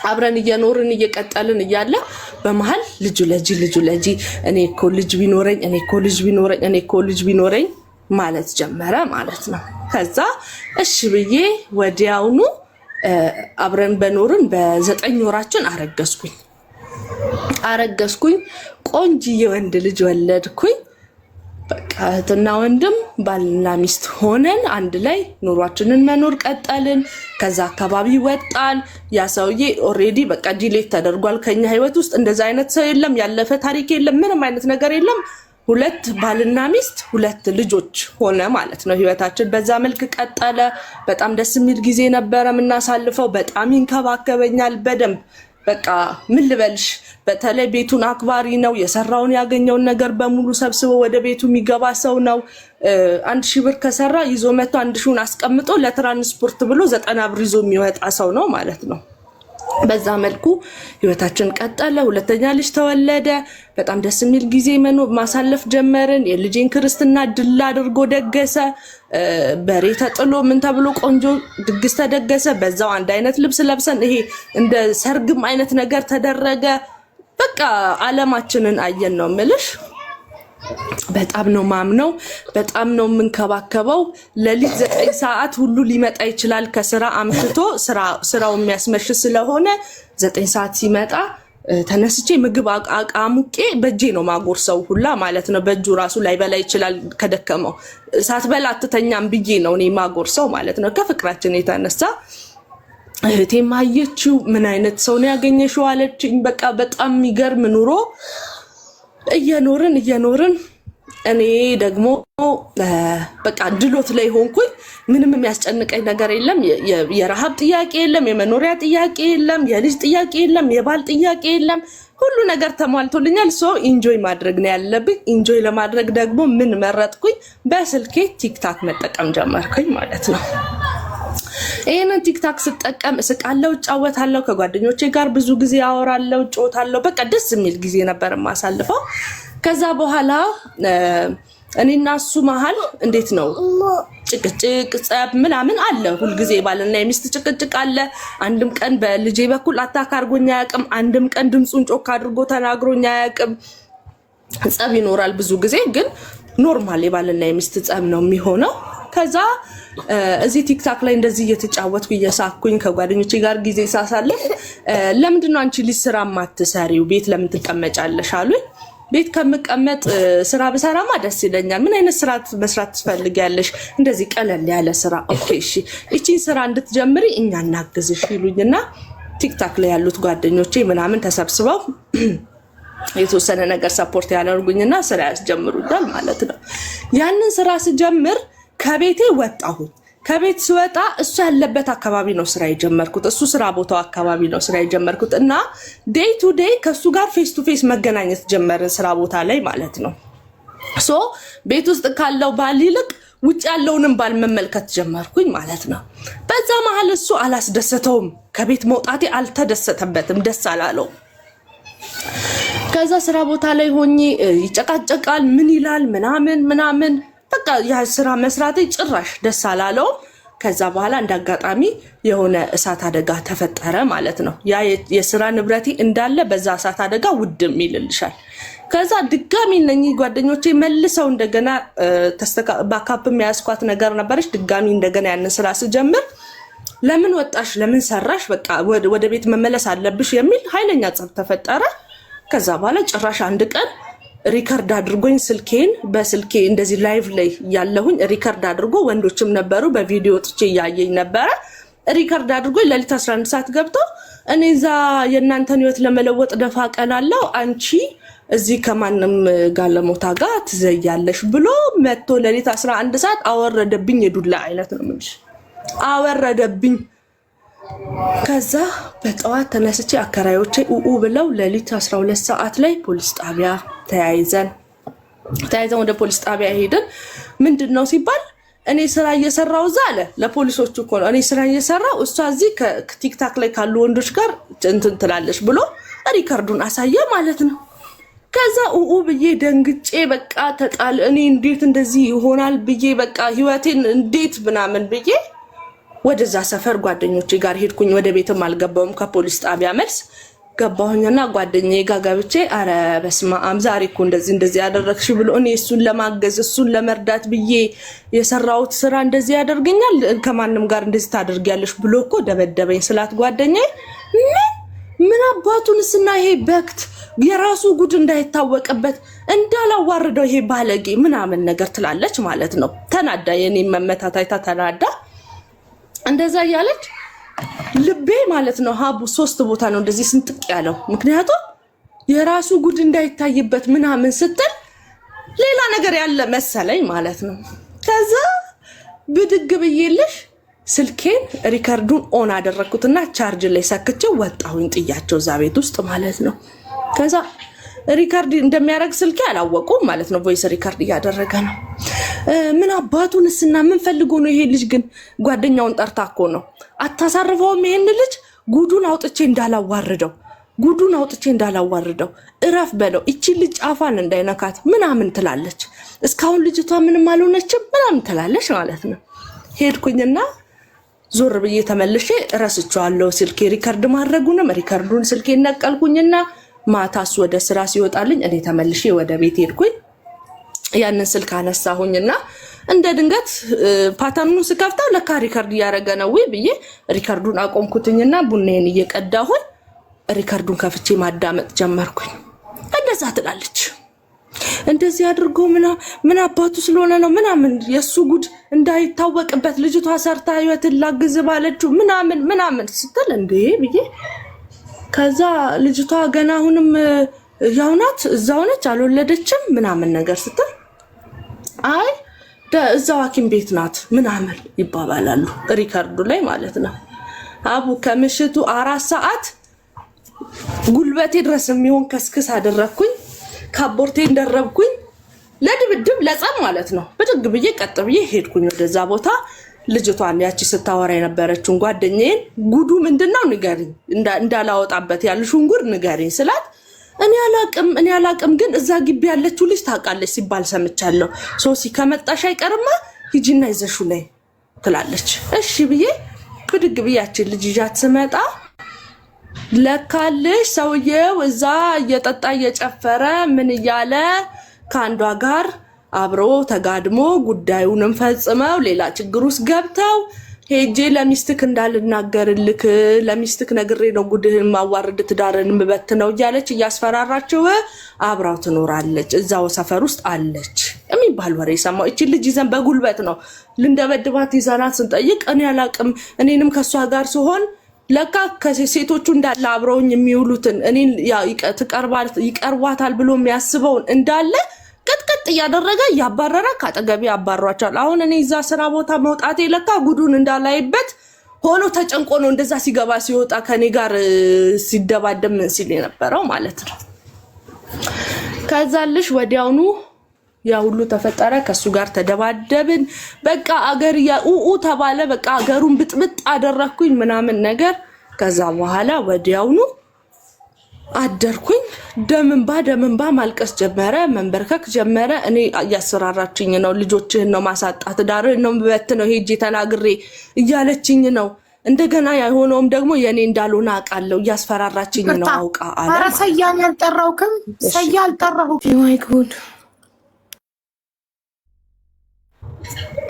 አብረን እየኖርን እየቀጠልን እያለ በመሃል ልጁ ለጂ እኔ እኮ ልጅ ቢኖረኝ ማለት ጀመረ ማለት ነው። ከዛ እሺ ብዬ ወዲያውኑ አብረን በኖርን በ9 ወራችን አረገዝኩኝ። ቆንጆ ወንድ ልጅ ወለድኩኝ። በቃ እህትና ወንድም ባልና ሚስት ሆነን አንድ ላይ ኑሯችንን መኖር ቀጠልን። ከዛ አካባቢ ወጣን። ያ ሰውዬ ኦሬዲ በቃ ዲሌት ተደርጓል ከኛ ህይወት ውስጥ። እንደዛ አይነት ሰው የለም፣ ያለፈ ታሪክ የለም፣ ምንም አይነት ነገር የለም። 2 ባልና ሚስት 2 ልጆች ሆነ ማለት ነው። ህይወታችን በዛ መልክ ቀጠለ። በጣም ደስ የሚል ጊዜ ነበረ የምናሳልፈው። በጣም ይንከባከበኛል በደንብ በቃ ምን ልበልሽ፣ በተለይ ቤቱን አክባሪ ነው። የሰራውን ያገኘውን ነገር በሙሉ ሰብስቦ ወደ ቤቱ የሚገባ ሰው ነው። 1000 ብር ከሰራ ይዞ መጥቶ 1000ን አስቀምጦ ለትራንስፖርት ብሎ 90 ብር ይዞ የሚወጣ ሰው ነው ማለት ነው። በዛ መልኩ ህይወታችን ቀጠለ። 2ኛ ልጅ ተወለደ። በጣም ደስ የሚል ጊዜ ማሳለፍ ጀመርን። የልጄን ክርስትና ድል አድርጎ ደገሰ። በሬ ተጥሎ ምን ተብሎ ቆንጆ ድግስ ተደገሰ። በዛው አንድ አይነት ልብስ ለብሰን ይሄ እንደ ሰርግም አይነት ነገር ተደረገ። በቃ አለማችንን አየን ነው የምልሽ። በጣም ነው ማምነው፣ በጣም ነው የምንከባከበው። ለሊት 9 ሰዓት ሁሉ ሊመጣ ይችላል ከስራ አምሽቶ፣ ስራው የሚያስመሽ ስለሆነ 9 ሰዓት ሲመጣ ተነስቼ ምግብ አቃሙቄ በእጄ ነው ማጎርሰው ሁላ ማለት ነው። በእጁ ራሱ ላይ በላ ይችላል ከደከመው። ሳትበላ አትተኛም ብዬ ነው እኔ ማጎርሰው ማለት ነው። ከፍቅራችን የተነሳ እህቴም አየችው። ምን አይነት ሰው ነው ያገኘሽው አለችኝ። በቃ በጣም የሚገርም ኑሮ እየኖርን እኔ ደግሞ በቃ ድሎት ላይ ሆንኩኝ። ምንም የሚያስጨንቀኝ ነገር የለም። የረሃብ ጥያቄ የለም፣ የመኖሪያ ጥያቄ የለም፣ የልጅ ጥያቄ የለም፣ የባል ጥያቄ የለም። ሁሉ ነገር ተሟልቶልኛል። ሶ ኢንጆይ ማድረግ ነው ያለብኝ። ኢንጆይ ለማድረግ ደግሞ ምን መረጥኩኝ? በስልኬ ቲክታክ መጠቀም ጀመርኩኝ ማለት ነው። ይሄንን ቲክታክ ስጠቀም እስቃለሁ፣ እጫወታለሁ፣ ከጓደኞቼ ጋር ብዙ ጊዜ አወራለሁ፣ እጫወታለሁ። በቃ ደስ የሚል ጊዜ ነበር ማሳልፈው። ከዛ በኋላ እኔና እሱ መሀል እንዴት ነው ጭቅጭቅ ጸብ ምናምን አለ። ሁሉ ጊዜ ባልና የሚስት ጭቅጭቅ አለ። አንድም ቀን በልጄ በኩል አታክ አድርጎኝ አያውቅም። አንድም ቀን ድምጹን ጮክ አድርጎ ተናግሮኝ አያውቅም። ጸብ ይኖራል ብዙ ጊዜ፣ ግን ኖርማል የባልና የሚስት ጸብ ነው የሚሆነው። ከዛ እዚህ ቲክታክ ላይ እንደዚህ እየተጫወትኩ እየሳኩኝ ከጓደኞቼ ጋር ጊዜ ሳሳለፍ ለምንድን ነው አንቺ ልጅ ስራ ማትሰሪው ቤት ለምን ትቀመጫለሽ አሉኝ። ቤት ከምቀመጥ ስራ ብሰራማ ደስ ይለኛል። ምን አይነት ስራ መስራት ትፈልጊያለሽ? እንደዚህ ቀለል ያለ ስራ። ኦኬ እሺ እቺን ስራ እንድትጀምሪ እኛ እናግዝሽ ይሉኝና ቲክታክ ላይ ያሉት ጓደኞቼ ምናምን ተሰብስበው የተወሰነ ነገር ሰፖርት ያደርጉኝና ስራ ያስጀምሩኛል ማለት ነው። ያንን ስራ ስጀምር ከቤቴ ወጣሁ። ከቤት ስወጣ እሱ ያለበት አካባቢ ነው ስራ የጀመርኩት። እሱ ስራ ቦታው አካባቢ ነው ስራ የጀመርኩት እና ዴይ ቱ ዴይ ከሱ ጋር ፌስ ቱ ፌስ መገናኘት ጀመርን ስራ ቦታ ላይ ማለት ነው። ሶ ቤት ውስጥ ካለው ባል ይልቅ ውጭ ያለውንም ባል መመልከት ጀመርኩኝ ማለት ነው። በዛ መሀል እሱ አላስደሰተውም። ከቤት መውጣቴ አልተደሰተበትም፣ ደስ አላለው። ከዛ ስራ ቦታ ላይ ሆኜ ይጨቃጨቃል፣ ምን ይላል ምናምን በቃ ያ ስራ መስራቴ ጭራሽ ደስ አላለው። ከዛ በኋላ እንዳጋጣሚ የሆነ እሳት አደጋ ተፈጠረ ማለት ነው። ያ የስራ ንብረቴ እንዳለ በዛ እሳት አደጋ ውድም ይልልሻል። ከዛ ድጋሚ እነኚህ ጓደኞቼ መልሰው እንደገና ባካፕ የሚያስኳት ነገር ነበረች። ድጋሚ እንደገና ያንን ስራ ስጀምር ለምን ወጣሽ ለምን ሰራሽ በቃ ወደ ቤት መመለስ አለብሽ የሚል ኃይለኛ ጸብ ተፈጠረ። ከዛ በኋላ ጭራሽ አንድ ቀን ሪከርድ አድርጎኝ ስልኬን በስልኬ እንደዚህ ላይቭ ላይ ያለሁኝ ሪከርድ አድርጎ ወንዶችም ነበሩ በቪዲዮ ጥቼ ያየኝ ነበረ። ሪከርድ አድርጎኝ ለሊት 11 ሰዓት ገብቶ እኔ ዛ የእናንተን ህይወት ለመለወጥ ደፋ ቀናለው አንቺ እዚህ ከማንም ጋለሞታ ጋር ትዘያለሽ ብሎ መጥቶ ለሊት 11 ሰዓት አወረደብኝ። የዱላ አይነት ነው ምንሽ አወረደብኝ። ከዛ በጠዋት ተነስቼ አከራዮቼ ኡኡ ብለው ለሊት 12 ሰዓት ላይ ፖሊስ ጣቢያ ተያይዘን ወደ ፖሊስ ጣቢያ ሄድን። ምንድነው ሲባል እኔ ስራ እየሰራው እዛ አለ ለፖሊሶቹ እኮ ነው እኔ ስራ እየሰራው እሷ እዚህ ከቲክታክ ላይ ካሉ ወንዶች ጋር እንትን ትላለች ብሎ ሪከርዱን አሳየ ማለት ነው። ከዛ ኡኡ ብዬ ደንግጬ በቃ ተጣል እኔ እንዴት እንደዚህ ይሆናል ብዬ በቃ ህይወቴን እንዴት ምናምን ብዬ ወደዛ ሰፈር ጓደኞቼ ጋር ሄድኩኝ። ወደ ቤትም አልገባውም። ከፖሊስ ጣቢያ መልስ ገባሁኝና ጓደኛዬ ጋር ገብቼ አረ በስመ አብ ዛሬ እኮ እንደዚህ ያደረግሽ ብሎ እኔ እሱን ለማገዝ እሱን ለመርዳት ብዬ የሰራሁት ስራ እንደዚህ ያደርገኛል ከማንም ጋር እንደዚህ ታደርጊያለሽ ብሎ እኮ ደበደበኝ ስላት ጓደኛዬ ምን አባቱንስና ይሄ በክት የራሱ ጉድ እንዳይታወቅበት እንዳላዋርደው ይሄ ባለጌ ምናምን ነገር ትላለች ማለት ነው። ተናዳ የኔ መመታታይታ ተናዳ እንደዛ ያለች ልቤ ማለት ነው ሀቡ 3 ቦታ ነው እንደዚህ ስንጥቅ ያለው። ምክንያቱም የራሱ ጉድ እንዳይታይበት ምናምን ስትል ሌላ ነገር ያለ መሰለኝ ማለት ነው። ከዛ ብድግ ብዬልሽ ስልኬን ሪከርዱን ኦን አደረኩትና ቻርጅ ላይ ሰክቼው ወጣሁኝ ጥያቸው እዛ ቤት ውስጥ ማለት ነው። ከዛ ሪከርድ እንደሚያደርግ ስልኬ አላወቁም ማለት ነው። ቮይስ ሪከርድ እያደረገ ነው። ምን አባቱንስና ምን ፈልጎ ነው ይሄ ልጅ ግን ጓደኛውን ጠርታ እኮ ነው አታሳርፈውም ይሄን ልጅ ጉዱን አውጥቼ እንዳላዋርደው እረፍ በለው እቺ ልጅ አፋን እንዳይነካት ምናምን ትላለች። እስካሁን ልጅቷ ምንም አልሆነችም ምናምን ትላለች ማለት ነው። ሄድኩኝና ዞር ብዬ ተመልሼ ረስቼዋለሁ ስልኬ ሪከርድ ማድረጉንም ሪከርዱን ስልኬ ነቀልኩኝና ማታስ ወደ ስራ ሲወጣልኝ እኔ ተመልሼ ወደ ቤት ሄድኩኝ። ያንን ስልክ አነሳሁኝና እንደ ድንገት ፓተርኑን ስከፍተው ለካ ሪከርድ እያደረገ ነው ወይ ብዬ ሪከርዱን አቆምኩትኝና ቡናዬን እየቀዳሁኝ ሪከርዱን ከፍቼ ማዳመጥ ጀመርኩኝ። እንደዛ ትላለች እንደዚህ አድርጎ ምን አባቱ ስለሆነ ነው ምናምን የሱ ጉድ እንዳይታወቅበት ልጅቷ ሰርታ ህይወትን ላግዝ ባለችው ምናምን ስትል እንዴ ብዬ ከዛ ልጅቷ ገና አሁንም ያውናት እዛው ነች አልወለደችም ምናምን ነገር ስትል አይ እዛው ሐኪም ቤት ናት ምናምን ይባባላሉ ሪከርዱ ላይ ማለት ነው። አቡ ከምሽቱ 4 ሰዓት ጉልበቴ ድረስ የሚሆን ከስክስ አደረኩኝ። ካቦርቴን ደረብኩኝ ለድብድብ ለጸም ማለት ነው። በድግ ብዬ ቀጥ ብዬ ሄድኩኝ ወደዛ ቦታ። ልጅቷን ያቺ ስታወራ የነበረችውን ጓደኛዬን ጉዱ ምንድነው ንገሪኝ፣ እንዳላወጣበት ያልሽውን ጉድ ንገሪኝ ስላት እኔ አላቅም ግን እዛ ግቢ ያለችው ልጅ ታውቃለች ሲባል ሰምቻለሁ። ሶሲ ከመጣሽ አይቀርማ ሂጂና ይዘሹ ላይ ትላለች። እሺ ብዬ ብድግ ብያችን ልጅ ይዣት ስመጣ ለካልሽ ሰውዬው እዛ እየጠጣ እየጨፈረ ምን እያለ ከአንዷ ጋር አብሮ ተጋድሞ ጉዳዩንም ፈጽመው ሌላ ችግር ውስጥ ገብተው ሄጄ ለሚስትክ እንዳልናገርልክ ለሚስትክ ነግሬ ነው ጉድህን ማዋርድ ትዳርን ምበት ነው እያለች እያስፈራራችው አብራው ትኖራለች እዛው ሰፈር ውስጥ አለች የሚባል ወሬ ሰማሁ። እቺ ልጅ ይዘን በጉልበት ነው ልንደበድባት ይዘናት ስንጠይቅ እኔ አላቅም እኔንም ከሷ ጋር ሲሆን ለካ ከሴቶቹ እንዳለ አብረውኝ የሚውሉትን እኔን ይቀርቧታል ብሎ የሚያስበውን እንዳለ ቅጥቅጥ እያደረገ ያባረረ ካጠገቤ አባሯቻል። አሁን እኔ እዛ ስራ ቦታ መውጣቴ ለካ ጉዱን እንዳላይበት ሆኖ ተጨንቆ ነው እንደዛ ሲገባ ሲወጣ ከኔ ጋር ሲደባደም ምን ሲል የነበረው ማለት ነው። ከዛልሽ ወዲያውኑ ያ ሁሉ ተፈጠረ። ከሱ ጋር ተደባደብን። በቃ አገር ያኡኡ ተባለ። በቃ አገሩን ብጥብጥ አደረኩኝ ምናምን ነገር። ከዛ በኋላ ወዲያውኑ አደርኩኝ። ደምንባ ማልቀስ ጀመረ፣ መንበርከክ ጀመረ። እኔ እያስፈራራችኝ ነው፣ ልጆችህን ነው ማሳጣት፣ ዳርህን ነው በት ነው ሄጄ ተናግሬ እያለችኝ ነው። እንደገና ያሆነውም ደግሞ የኔ እንዳልሆነ አውቃለሁ። እያስፈራራችኝ ነው አውቃ አለ። ኧረ ሰያን ያልጠራውክም ሰያ አልጠራሁት። ማይ ጉድ።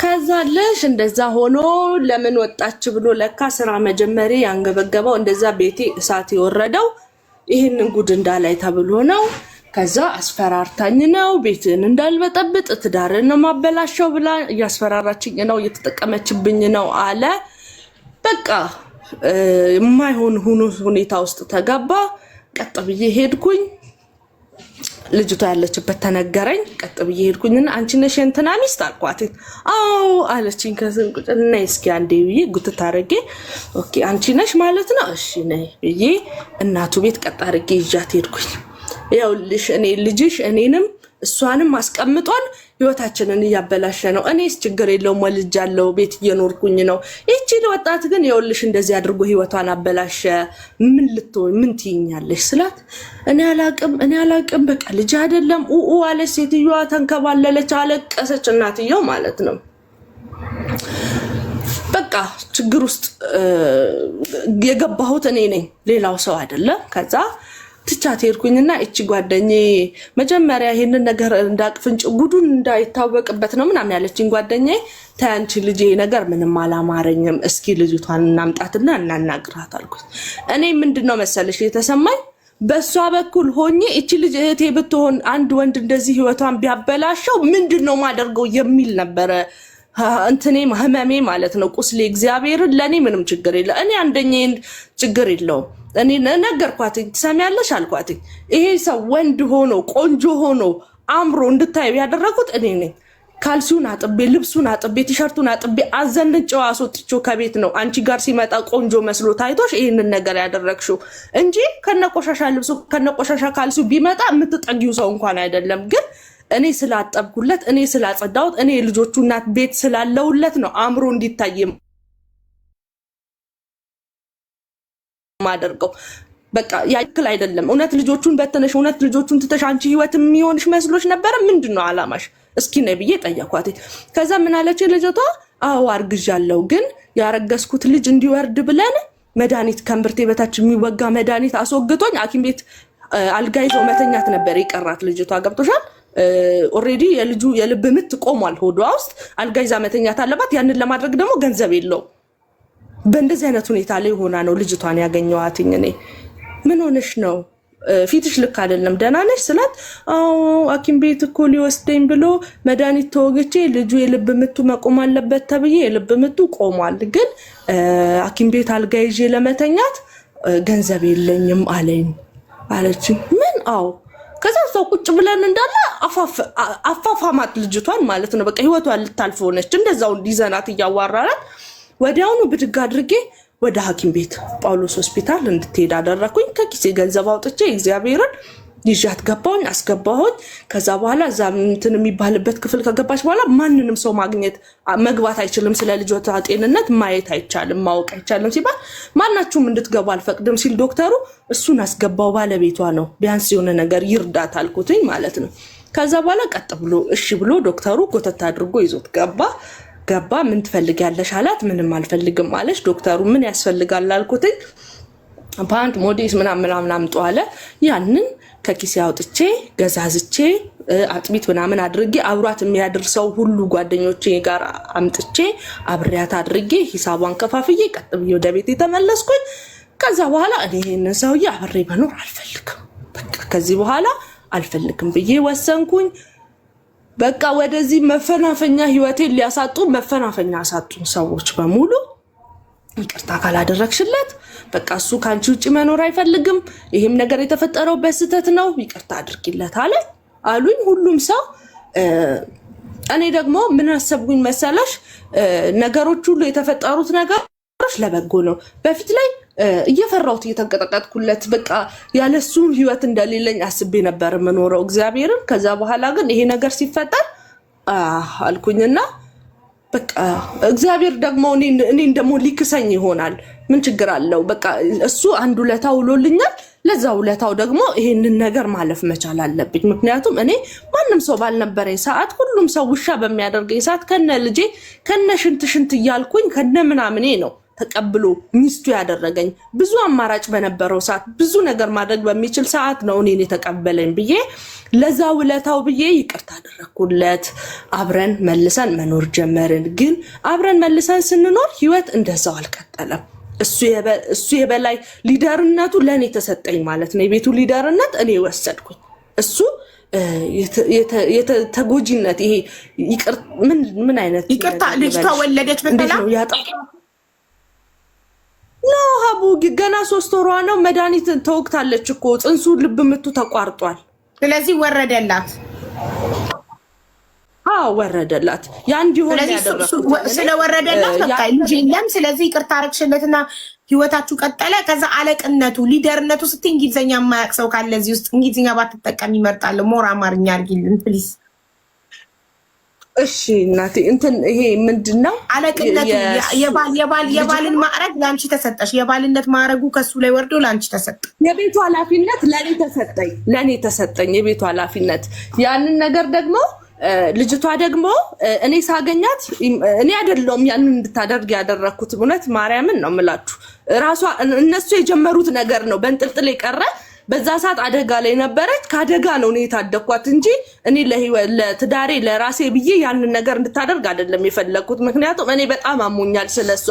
ከዛለሽ እንደዛ ሆኖ ለምን ወጣች ብሎ ለካ ስራ መጀመሪ ያንገበገበው እንደዛ ቤቴ እሳት የወረደው ይሄንን ጉድ እንዳላይ ተብሎ ነው። ከዛ አስፈራርታኝ ነው ቤትን እንዳልበጠብጥ ትዳርን ነው ማበላሸው ብላ እያስፈራራችኝ ነው፣ እየተጠቀመችብኝ ነው አለ። በቃ የማይሆን ሁኔታ ውስጥ ተገባ። ቀጥ ብዬ ሄድኩኝ። ልጅቷ ያለችበት ተነገረኝ። ቀጥ ብዬ ሄድኩኝና አንቺ ነሽ እንትና ሚስት አልኳት። አዎ አለችኝ። ከዚህ ቁጥና እስኪ አንዴ ብዬ ጉትት አድርጌ ኦኬ አንቺ ነሽ ማለት ነው እሺ ነይ ብዬ እናቱ ቤት ቀጥ አድርጌ ይዣት ሄድኩኝ። ይኸውልሽ እኔ ልጅሽ እኔንም እሷንም አስቀምጧል፣ ህይወታችንን እያበላሸ ነው። እኔስ ችግር የለውም ወልጃለሁ፣ ቤት እየኖርኩኝ ነው። እቺ ወጣት ግን ይኸውልሽ እንደዚህ አድርጎ ህይወቷን አበላሸ። ምን ትይኛለሽ ስላት እኔ አላቅም በቃ ልጅ አይደለም ኡኡ አለች። ሴትዮዋ ተንከባለለች፣ አለቀሰች። እናትየው ማለት ነው። በቃ ችግር ውስጥ የገባሁት እኔ ነኝ፣ ሌላው ሰው አይደለም። ከዛ ትቻት ሄድኩኝና እቺ ጓደኛዬ መጀመሪያ ይሄንን ነገር እንዳቅፍንጭ ጉዱን እንዳይታወቅበት ነው ምናምን ያለችኝ ጓደኛዬ ታንቺ ልጅ ነገር ምንም አላማረኝም፣ እስኪ ልጅቷን እናምጣትና እናናግራት አልኩት። እኔ ምንድነው መሰለሽ የተሰማኝ በሷ በኩል ሆኜ እቺ ልጅ እህቴ ብትሆን አንድ ወንድ እንደዚህ ህይወቷን ቢያበላሸው ምንድነው ማደርገው የሚል ነበረ እንትኔ ህመሜ ማለት ነው። ቁስሌ እግዚአብሔርን ለኔ ምንም ችግር የለ። እኔ አንደኛዬን ችግር የለውም። እኔ ነገርኳት፣ ትሰሚያለሽ አልኳት። ይሄ ሰው ወንድ ሆኖ ቆንጆ ሆኖ አምሮ እንድታየው ያደረኩት እኔ ነኝ። ካልሲውን አጥቤ ልብሱን አጥቤ ቲሸርቱን አጥቤ አዘንጨው አስወጥቼው ከቤት ነው አንቺ ጋር ሲመጣ ቆንጆ መስሎ ታይቶሽ ይሄንን ነገር ያደረግሽው እንጂ ከነቆሻሻ ልብሱ ከነቆሻሻ ካልሲው ቢመጣ የምትጠጊው ሰው እንኳን አይደለም። ግን እኔ ስላጠብኩለት እኔ ስላጸዳሁት እኔ ልጆቹ እናት ቤት ስላለውለት ነው አምሮ እንዲታይ ማደርገው። በቃ ያክል አይደለም። እውነት ልጆቹን በተነሽ እውነት ልጆቹን ትተሽ አንቺ ህይወት የሚሆንሽ መስሎሽ ነበር? ምንድነው አላማሽ? እስኪ ነይ ብዬ ጠየኳት። ከዛ ምን አለች ልጅቷ? አዎ አርግዣለሁ፣ ግን ያረገዝኩት ልጅ እንዲወርድ ብለን መድኃኒት ከእምብርቴ በታች የሚወጋ መድኃኒት አስወግቶኝ ሐኪም ቤት አልጋ ይዘው መተኛት ነበር የቀራት ልጅቷ። ገብቶሻል? ኦሬዲ የልጁ የልብ ምት ቆሟል ሆዷ ውስጥ፣ አልጋ ይዛ መተኛት አለባት። ያንን ለማድረግ ደግሞ ገንዘብ የለው። በእንደዚህ አይነት ሁኔታ ላይ ሆና ነው ልጅቷን ያገኘዋትኝ። እኔ ምን ሆነሽ ነው? ፊትሽ ልክ አይደለም፣ ደህና ነሽ ስላት አዎ ሐኪም ቤት እኮ ሊወስደኝ ብሎ መድኃኒት ተወግቼ ልጁ የልብ ምቱ መቆም አለበት ተብዬ የልብ ምቱ ቆሟል፣ ግን ሐኪም ቤት አልጋ ይዤ ለመተኛት ገንዘብ የለኝም አለኝ አለችኝ። ምን? አዎ። ከዛ ሰው ቁጭ ብለን እንዳለ አፋፋማት ልጅቷን ማለት ነው። በቃ ህይወቷን ልታልፍ ሆነች። እንደዛው ዲዘናት እያዋራራት ወዲያውኑ ብድግ አድርጌ ወደ ሐኪም ቤት ጳውሎስ ሆስፒታል እንድትሄድ አደረኩኝ። ከኪሴ ገንዘብ አውጥቼ እግዚአብሔርን ይዣት ገባሁኝ አስገባሁኝ። ከዛ በኋላ እዛ እንትን የሚባልበት ክፍል ከገባች በኋላ ማንንም ሰው መግባት አይችልም፣ ስለ ልጆቷ ጤንነት ማየት አይቻልም፣ ማወቅ አይቻልም ሲባል ማናችሁም እንድትገቡ አልፈቅድም ሲል ዶክተሩ እሱን አስገባው ባለቤቷ ነው ቢያንስ የሆነ ነገር ይርዳት አልኩትኝ ማለት ነው። ከዛ በኋላ ቀጥ ብሎ እሺ ብሎ ዶክተሩ ጎተት አድርጎ ይዞት ገባ። ምን ትፈልጊያለሽ አላት። ምንም አልፈልግም አለች። ዶክተሩ ምን ያስፈልጋል አልኩትኝ። ፓንት ሞዴስ ምናምን አምጡ አለ። ያንን ከኪሴ አውጥቼ ገዛዝቼ አጥሚት ምናምን አድርጌ አብሯት የሚያደርሰው ሁሉ ጓደኞቼ ጋር አምጥቼ አብሬያት አድርጌ ሂሳቧን ከፋፍዬ ቀጥ ብዬ ወደ ቤት የተመለስኩኝ። ከዛ በኋላ እኔ ይሄንን ሰውዬ አብሬ መኖር አልፈልግም፣ በቃ ከዚህ በኋላ አልፈልግም ብዬ ወሰንኩኝ። በቃ ወደዚህ መፈናፈኛ ህይወቴን ሊያሳጡ መፈናፈኛ አሳጡኝ ሰዎች በሙሉ። ይቅርታ ካላደረግሽለት በቃ እሱ ካንቺ ውጪ መኖር አይፈልግም፣ ይሄም ነገር የተፈጠረው በስህተት ነው፣ ይቅርታ አድርጊለት አሉኝ ሁሉም ሰው። እኔ ደግሞ ምን አሰብኩኝ መሰለሽ፣ ነገሮች ሁሉ የተፈጠሩት ነገሮች ለበጎ ነው። በፊት ላይ እየፈራሁት እየተንቀጠቀጥኩለት በቃ ያለሱ ህይወት እንደሌለኝ አስቤ ነበር የምኖረው እግዚአብሔርን። ከዛ በኋላ ግን ይሄ ነገር ሲፈጠር አልኩኝና በቃ እግዚአብሔር ደግሞ እኔን ደግሞ ሊክሰኝ ይሆናል፣ ምን ችግር አለው? በቃ እሱ አንድ ውለታ ውሎልኛል፣ ለዛ ውለታው ደግሞ ይሄንን ነገር ማለፍ መቻል አለብኝ። ምክንያቱም እኔ ማንም ሰው ባልነበረኝ ሰዓት ሁሉም ሰው ውሻ በሚያደርገኝ ሰዓት ከነ ልጄ ከነ ሽንት እያልኩኝ ከነ ምናምኔ ነው ተቀብሎ ሚስቱ ያደረገኝ። ብዙ አማራጭ በነበረው ሰዓት ብዙ ነገር ማድረግ በሚችል ሰዓት ነው እኔን የተቀበለኝ ብዬ ለዛ ውለታው ብዬ ይቅርታ አደረኩለት። አብረን መልሰን መኖር ጀመርን። ግን አብረን መልሰን ስንኖር ህይወት እንደዛው አልቀጠለም። እሱ የበላይ ሊደርነቱ ለእኔ ተሰጠኝ ማለት ነው። የቤቱ ሊደርነት እኔ ወሰድኩኝ። እሱ ተጎጂነት ይሄ ምን አይነት ይቅርታ ልጅቷ ወለደች በሰላም ኖ ሀቡ ገና 3 ወሯ ነው። መድኃኒት ተወቅታለች እኮ ጽንሱ ልብ ምቱ ተቋርጧል። ስለዚህ ወረደላት። ወረደላት። ያን ዲሆን ያደረኩት ስለወረደላት በቃ ልጅ የለም። ስለዚህ ይቅርታ አረግሽለትና ህይወታችሁ ቀጠለ። ከዛ አለቅነቱ ሊደርነቱ ስትይ እንግሊዝኛ የማያውቅ ሰው ካለ እዚህ ውስጥ እንግሊዝኛ ባትጠቀም ይመርጣል። ሞር አማርኛ አድርጊልን ፕሊዝ። እሺ እናቴ እንትን ይሄ ምንድነው አለቅነቱ? የባልን ማዕረግ ለአንቺ ተሰጠሽ። የባልነት ማዕረጉ ከሱ ላይ ወርዶ ለአንቺ ተሰጠ። የቤቱ ኃላፊነት ለኔ ተሰጠኝ የቤቱ ኃላፊነት። ያንን ነገር ደግሞ ልጅቷ ደግሞ እኔ ሳገኛት እኔ አይደለሁም ያንን እንድታደርግ ያደረኩት። እውነት ማርያምን ነው የምላችሁ። ራሷ እነሱ የጀመሩት ነገር ነው በእንጥልጥል የቀረ። በዛ ሰዓት አደጋ ላይ ነበረች። ከአደጋ ነው እኔ የታደኳት እንጂ እኔ ለትዳሬ ለራሴ ብዬ ያንን ነገር እንድታደርግ አይደለም የፈለኩት። ምክንያቱም እኔ በጣም አሞኛል ስለሷ።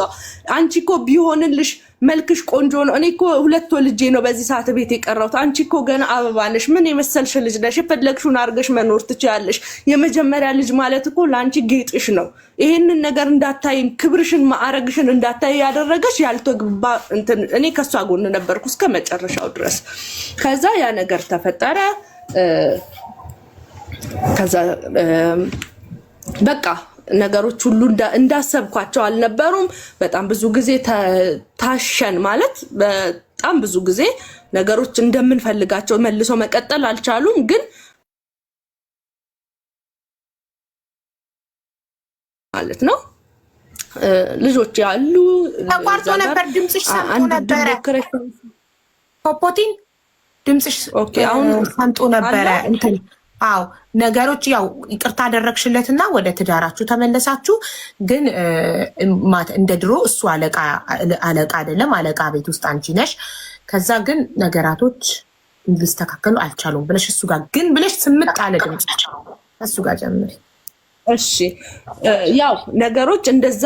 አንቺ እኮ ቢሆንልሽ መልክሽ ቆንጆ ነው። እኔ እኮ 2 ወልጄ ነው በዚህ ሰዓት ቤት የቀረሁት። አንቺ እኮ ገና አበባ ነሽ፣ ምን የመሰልሽ ልጅ ነሽ፣ የፈለግሽውን አድርገሽ መኖር ትችያለሽ። የመጀመሪያ ልጅ ማለት እኮ ለአንቺ ጌጥሽ ነው። ይሄንን ነገር እንዳታይ ክብርሽን ማዕረግሽን እንዳታይ ያደረገሽ ያልተግባ እንትን እኔ ከሷ ጎን ነበርኩ እስከ መጨረሻው ድረስ። ከዛ ያ ነገር ተፈጠረ። ከዛ በቃ ነገሮች ሁሉ እንዳሰብኳቸው አልነበሩም። በጣም ብዙ ጊዜ ታሸን ማለት በጣም ብዙ ጊዜ ነገሮች እንደምንፈልጋቸው መልሶ መቀጠል አልቻሉም። ግን ማለት ነው ልጆች ያሉ ተቋርጦ ነበር። ድምጽሽ ሰምቶ ነበረ ፖፖቲን ድምጽሽ አሁን ሰምቶ ነበረ እንትን ነገሮች ያው ይቅርታ አደረግሽለትና ወደ ትዳራችሁ ተመለሳችሁ። ግን እንደ ድሮ እሱ አለቃ አይደለም፣ አለቃ ቤት ውስጥ አንቺ ነሽ። ከዛ ግን ነገራቶች ሊስተካከሉ አልቻሉም ብለሽ እሱ ጋር ግን ብለሽ ስምጥ አለ ድምጽ እሱ ጋር ጀምሪ። እሺ ያው ነገሮች እንደዛ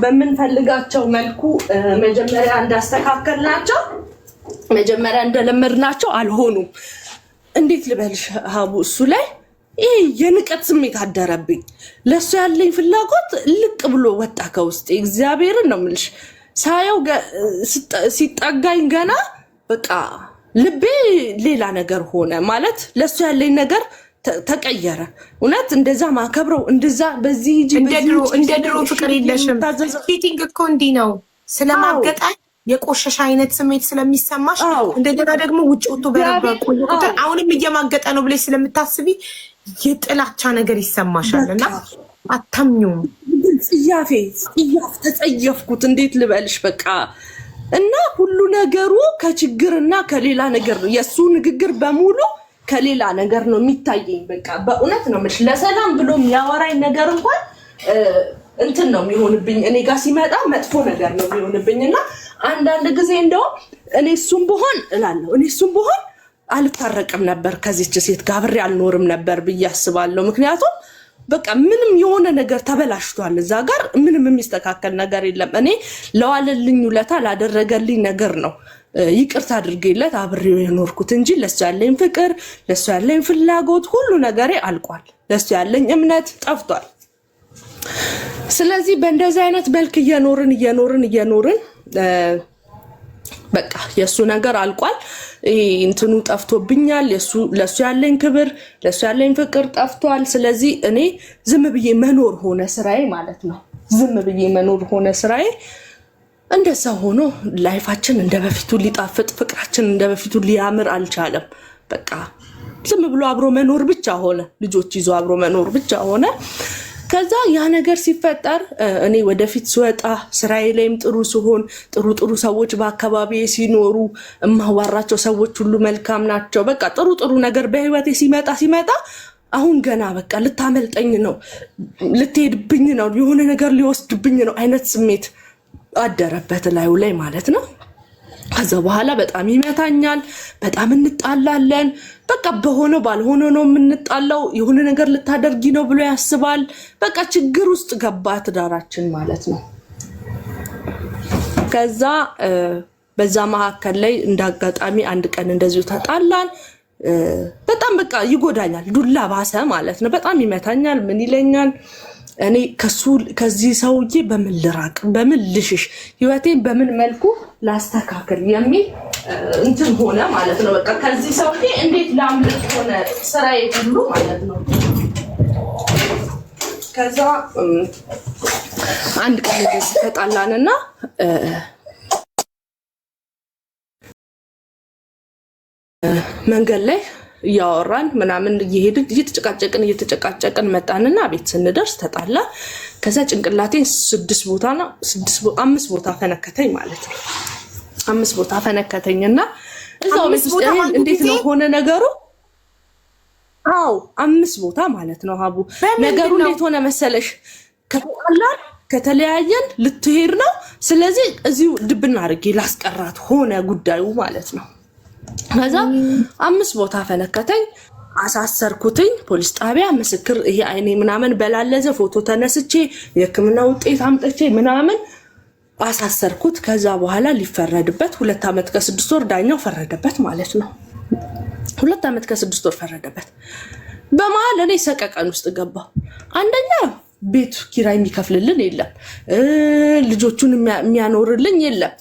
በምንፈልጋቸው መልኩ መጀመሪያ እንዳስተካከልናቸው መጀመሪያ እንደለመድናቸው አልሆኑም። እንዴት ልበልሽ ሀቡ፣ እሱ ላይ ይሄ የንቀት ስሜት አደረብኝ። ለሱ ያለኝ ፍላጎት ልቅ ብሎ ወጣ ከውስጤ። እግዚአብሔርን ነው የምልሽ። ሳየው ሲጠጋኝ ገና በቃ ልቤ ሌላ ነገር ሆነ። ማለት ለሱ ያለኝ ነገር ተቀየረ። እውነት እንደዛ ማከብረው እንደዛ በዚህ እንደ ድሮ ፍቅር የለሽም። ፊቲንግ እኮ እንዲህ ነው። ስለማገጣ የቆሸሽ አይነት ስሜት ስለሚሰማሽ እንደገና ደግሞ ውጭ ወጥቶ በቆየ ቁጥር አሁንም እየማገጠ ነው ብለሽ ስለምታስቢ የጥላቻ ነገር ይሰማሻልና አታምኙም። ጽያፍ ተጸየፍኩት እንዴት ልበልሽ በቃ እና ሁሉ ነገሩ ከችግርና ከሌላ ነገር ነው። የሱ ንግግር በሙሉ ከሌላ ነገር ነው የሚታየኝ። በቃ በእውነት ነው ማለት ለሰላም ብሎ የሚያወራኝ ነገር እንኳን እንትን ነው የሚሆንብኝ። እኔ ጋር ሲመጣ መጥፎ ነገር ነው የሚሆንብኝና አንዳንድ ጊዜ እንደው እኔ እሱም ብሆን እላለሁ እኔ እሱም ብሆን አልታረቅም ነበር ከዚህች ሴት ጋር አብሬ አልኖርም ነበር ብዬ አስባለሁ። ምክንያቱም በቃ ምንም የሆነ ነገር ተበላሽቷል። እዛ ጋር ምንም የሚስተካከል ነገር የለም። እኔ ለዋለልኝ ውለታ ላደረገልኝ ነገር ነው ይቅርታ አድርጌለት አብሬው የኖርኩት እንጂ ለሱ ያለኝ ፍቅር፣ ለሱ ያለኝ ፍላጎት ሁሉ ነገሬ አልቋል። ለሱ ያለኝ እምነት ጠፍቷል። ስለዚህ በእንደዚህ አይነት መልክ እየኖርን በቃ የሱ ነገር አልቋል። እንትኑ ጠፍቶብኛል። ለሱ ያለኝ ክብር፣ ለሱ ያለኝ ፍቅር ጠፍቷል። ስለዚህ እኔ ዝም ብዬ መኖር ሆነ ስራዬ ማለት ነው። ዝም ብዬ መኖር ሆነ ስራዬ። እንደዛ ሆኖ ላይፋችን እንደበፊቱ ሊጣፍጥ፣ ፍቅራችን እንደበፊቱ ሊያምር አልቻለም። በቃ ዝም ብሎ አብሮ መኖር ብቻ ሆነ። ልጆች ይዞ አብሮ መኖር ብቻ ሆነ። ከዛ ያ ነገር ሲፈጠር እኔ ወደፊት ስወጣ ስራዬ ላይም ጥሩ ሲሆን ጥሩ ሰዎች በአካባቢዬ ሲኖሩ እማዋራቸው ሰዎች ሁሉ መልካም ናቸው። በቃ ጥሩ ነገር በህይወቴ ሲመጣ አሁን ገና በቃ ልታመልጠኝ ነው፣ ልትሄድብኝ ነው፣ የሆነ ነገር ሊወስድብኝ ነው አይነት ስሜት አደረበት ላዩ ላይ ማለት ነው። ከዛ በኋላ በጣም ይመታኛል፣ በጣም እንጣላለን። በቃ በሆነው ባልሆነው ነው የምንጣላው። የሆነ ነገር ልታደርጊ ነው ብሎ ያስባል። በቃ ችግር ውስጥ ገባ ትዳራችን ማለት ነው። ከዛ በዛ መካከል ላይ እንዳጋጣሚ አንድ ቀን እንደዚሁ ተጣላን። በጣም በቃ ይጎዳኛል፣ ዱላ ባሰ ማለት ነው። በጣም ይመታኛል፣ ምን ይለኛል። እኔ ከዚህ ሰውዬ በምን ልራቅ፣ በምን ልሽሽ፣ ህይወቴን በምን መልኩ ላስተካክል የሚል እንትን ሆነ ማለት ነው። በቃ ከዚህ ሰውዬ እንዴት ላምልጥ ሆነ ስራዬ ሁሉ ማለት ነው። ከዛ አንድ ቀን ተጣላንና መንገድ ላይ እያወራን ምናምን እየሄድን እየተጨቃጨቅን መጣንና ቤት ስንደርስ ተጣላ። ከዛ ጭንቅላቴን 5 ቦታ ፈነከተኝ ማለት ነው። 5 ቦታ ፈነከተኝና እዛው ቤት ውስጥ እንዴት ነው ሆነ ነገሩ? አዎ 5 ቦታ ማለት ነው። ሀቡ ነገሩ እንዴት ሆነ መሰለሽ? ከተጣላን ከተለያየን ልትሄድ ነው። ስለዚህ እዚሁ ድብና አድርጌ ላስቀራት ሆነ ጉዳዩ ማለት ነው። ከዛ 5 ቦታ ፈነከተኝ፣ አሳሰርኩትኝ። ፖሊስ ጣቢያ ምስክር ይሄ አይኔ ምናምን በላለዘ ፎቶ ተነስቼ የሕክምና ውጤት አምጥቼ ምናምን አሳሰርኩት። ከዛ በኋላ ሊፈረድበት 2 ዓመት ከ6 ወር ዳኛው ፈረደበት ማለት ነው። 2 ዓመት ከ6 ወር ፈረደበት። በመሀል እኔ ሰቀቀን ውስጥ ገባሁ። አንደኛ ቤት ኪራይ የሚከፍልልን የለም፣ ልጆቹን የሚያኖርልኝ የለም፣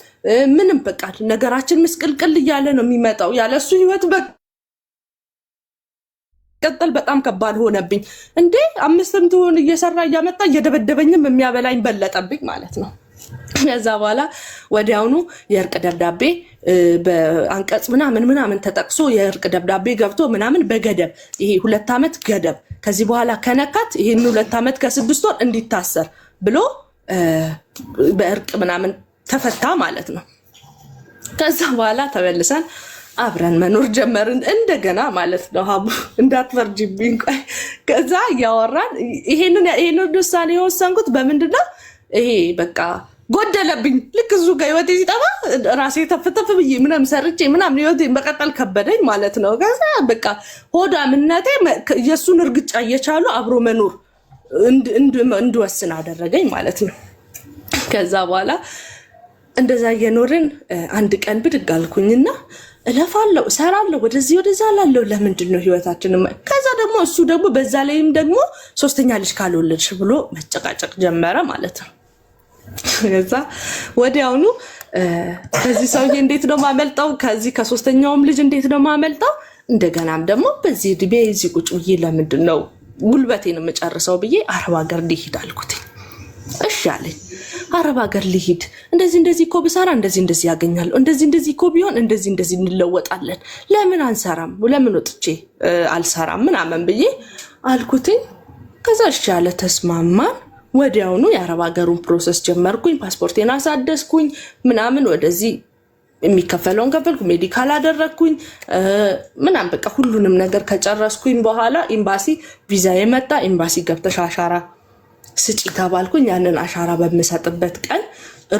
ምንም በቃ ነገራችን ምስቅልቅል እያለ ነው የሚመጣው። ያለሱ ህይወት በቀጠል በጣም ከባድ ሆነብኝ። እንዴ 5 ትሆን እየሰራ እያመጣ እየደበደበኝም የሚያበላኝ በለጠብኝ ማለት ነው። ከዛ በኋላ ወዲያውኑ የእርቅ ደብዳቤ በአንቀጽ ምናምን ተጠቅሶ የእርቅ ደብዳቤ ገብቶ ምናምን በገደብ ይሄ 2 ዓመት ገደብ ከዚህ በኋላ ከነካት ይሄን 2 ዓመት ከ6 ወር እንዲታሰር ብሎ በእርቅ ምናምን ተፈታ ማለት ነው። ከዛ በኋላ ተመልሰን አብረን መኖር ጀመርን እንደገና ማለት ነው። ሀቡ እንዳትፈርጂብኝ ቆይ። ከዛ እያወራን ይሄንን ውሳኔ የወሰንኩት በምንድነው? ይሄ በቃ ጎደለብኝ። ልክ እሱ ጋር ህይወቴ ሲጠፋ ራሴ ተፍተፍ ብዬ ምናምን ሰርቼ ምናምን ህይወቴን መቀጠል ከበደኝ ማለት ነው። ከዛ በቃ ሆዳምነቴ የእሱን እርግጫ እየቻሉ አብሮ መኖር እንድወስን አደረገኝ ማለት ነው። ከዛ በኋላ እንደዛ እየኖርን አንድ ቀን ብድግ አልኩኝና እለፋለሁ፣ እሰራለሁ፣ ወደዛ ላለሁ ለምንድን ነው ህይወታችን? ከዛ ደግሞ እሱ ደግሞ በዛ ላይም ደግሞ 3ኛ ልጅ ካልወለድሽ ብሎ መጨቃጨቅ ጀመረ ማለት ነው። ከዛ ወዲያውኑ ከዚህ ሰውዬ እንዴት ነው ማመልጠው? ከዚህ ከ3ኛውም ልጅ እንዴት ነው ማመልጠው? እንደገናም ደግሞ በዚህ እድሜ እዚህ ቁጭ ብዬ ለምንድን ነው ጉልበቴን የምጨርሰው ብዬ አረብ ሀገር ሊሄድ አልኩት። እሺ አለኝ። አረብ ሀገር ልሂድ፣ እንደዚህ እኮ ብሰራ እንደዚህ ያገኛለሁ፣ እንደዚህ እኮ ቢሆን እንደዚህ እንለወጣለን፣ ለምን አንሰራም፣ ለምን ወጥቼ አልሰራም ምናምን ብዬ አልኩትኝ። ከዛ እሺ ያለ ተስማማን። ወዲያውኑ የአረብ ሀገሩን ፕሮሰስ ጀመርኩኝ። ፓስፖርቴን አሳደስኩኝ ምናምን፣ ወደዚህ የሚከፈለውን ከፈልኩ፣ ሜዲካል አደረግኩኝ ምናምን። በቃ ሁሉንም ነገር ከጨረስኩኝ በኋላ ኤምባሲ ቪዛ የመጣ ኤምባሲ ገብተሽ አሻራ ስጪ ተባልኩኝ። ያንን አሻራ በምሰጥበት ቀን